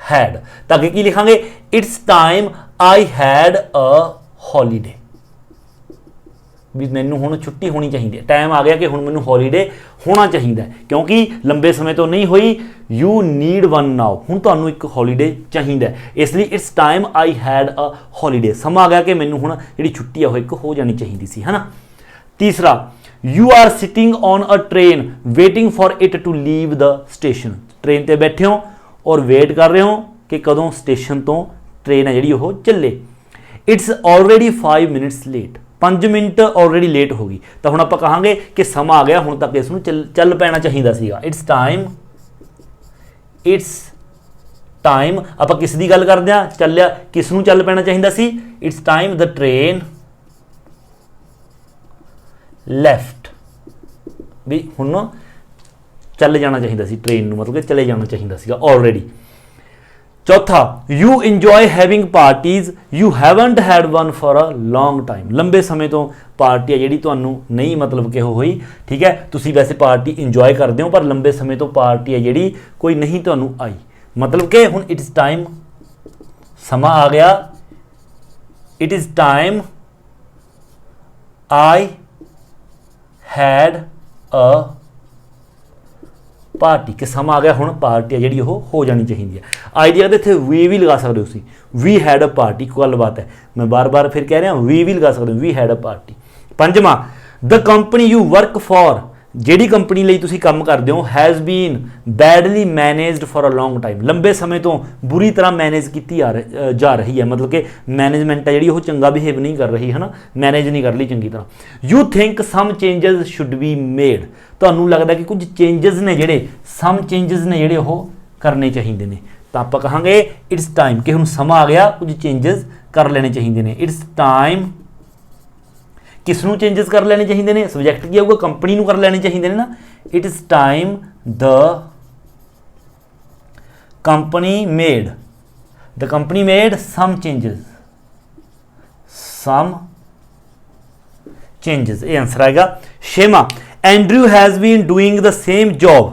हैड, तां अगे की लिखांगे, it's time I had a holiday, भी मैनू हुण छुट्टी होनी चाहिए, टाइम आ गया कि हुण मैनू हॉलीडे होना चाहिए, क्योंकि लंबे समय तो नहीं हुई। यू नीड वन नाउ, हुण तुहानू एक हॉलीडे चाहिए, इसलिए it's time I had a holiday, समा आ गया कि मैनू हुण जिहड़ी छुट्टी है वो एक हो जानी चाहिए सी, है ना। तीसरा, you are sitting on a train waiting for it to leave the station, train ते बैठे हो और वेट कर रहे हो कि कदों स्टेशन तो ट्रेन है जिहड़ी वो चले। It's already 5 minutes late, 5 minute already late हो गई, तो हुण आपां कहांगे कि समा आ गया हुण तक इसनूं चल पैना चाहिए सीगा। इट्स टाइम आपां किस दी गल करदे हां, चलिया किसनूं चल पैना चाहिए सी, it's time the train left, भी हुण चल जाना चाहिए सी ट्रेन नूं, मतलब कि चले जाना चाहिए सीगा ऑलरेडी। चौथा, you enjoy having parties you haven't had one for a long time, लंबे समय तो पार्टी है जिहड़ी तुहानू नहीं मतलब कि होई, ठीक है, तुसी वैसे पार्टी इंजॉय करदे हो पर लंबे समय तो पार्टी है जिहड़ी कोई नहीं तुहानू आई, मतलब कि हुण इट इज़ टाइम समा आ गया, it is time I had a party, कि समा आ गया हुण पार्टी है जिहड़ी हो जानी चाहिए है। आई दी जगह इत्थे वी भी लगा सकते हो तुसीं, वी हैड अ पार्टी, कोई गल बात है, मैं बार बार फिर कह रहा वी भी लगा सकते हो, वी हैड अ पार्टी। पंजवां, the company you work for, जिहड़ी कंपनी लई तुसीं काम करदे हो, has been badly managed for a long time, लंबे समय तो बुरी तरह मैनेज की जा रही है, मतलब कि मैनेजमेंट है जिहड़ी चंगा बिहेव नहीं कर रही है ना, मैनेज नहीं कर रही चंगी तरह। You think some changes should be made, तुहानू लगदा कि कुछ चेंजेस ने जिहड़े, सम चेंजेस ने जिहड़े वो करने चाहिए ने, तो आप कहांगे इट्स टाइम कि हुण समा आ गया कुछ चेंजेस कर लेने चाहिए ने। इट्स टाइम किसनू चेंजेस कर लेने चाहिए ने, सबजैक्ट की आऊगा, कंपनी नू कर लेने चाहिए ने ना। It is time the company made some changes, ये आंसर आएगा। छेवां, Andrew has been doing the same job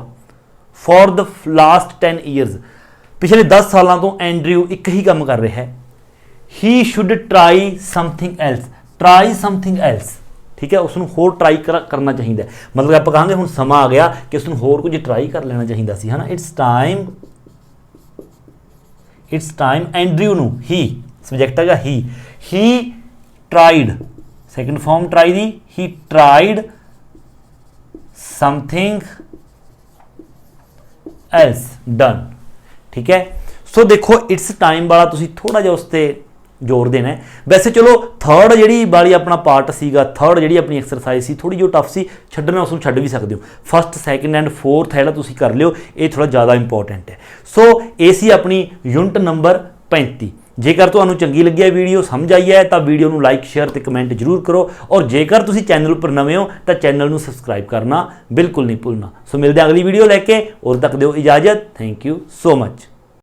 for the last 10 years, पिछले 10 सालों तो एंड्रयू एक ही काम कर रहा है। He should try something else, ठीक है, उसनू होर ट्राई करना चाहिए, मतलब आप कहांगे हुण समा आ गया कि उसनू होर कुछ ट्राई कर लेना चाहिए सी, है ना। इट्स टाइम एंड्रयू नू, ही सबजैक्ट है he tried, second form try the, he tried something else done, ठीक है। सो देखो इट्स टाइम वाला तुसी थोड़ा जिहा उस पर जोर देना है। वैसे चलो थर्ड जी वाली अपना पार्ट सीगा, थर्ड जी अपनी एक्सरसाइज सी थोड़ी जो टफ सी, छड्डना उसनूं छड्ड भी सकते हो। फस्ट सैकेंड एंड फोर्थ है तुसी कर लियो, ये थोड़ा ज़्यादा इंपॉर्टेंट है। सो ये सी अपनी यूनिट नंबर 35। जेकर तुहानूं चंगी लगी है वीडियो, समझ आई है तो वीडियो नूं लाइक शेयर ते कमेंट जरूर करो, और जेकर तुसी चैनल पर नवे हो तो चैनल नूं सबसक्राइब करना बिल्कुल नहीं भुलना। सो मिलते हैं अगली वीडियो लैके, उद तक दिओ इजाजत। Thank you so much.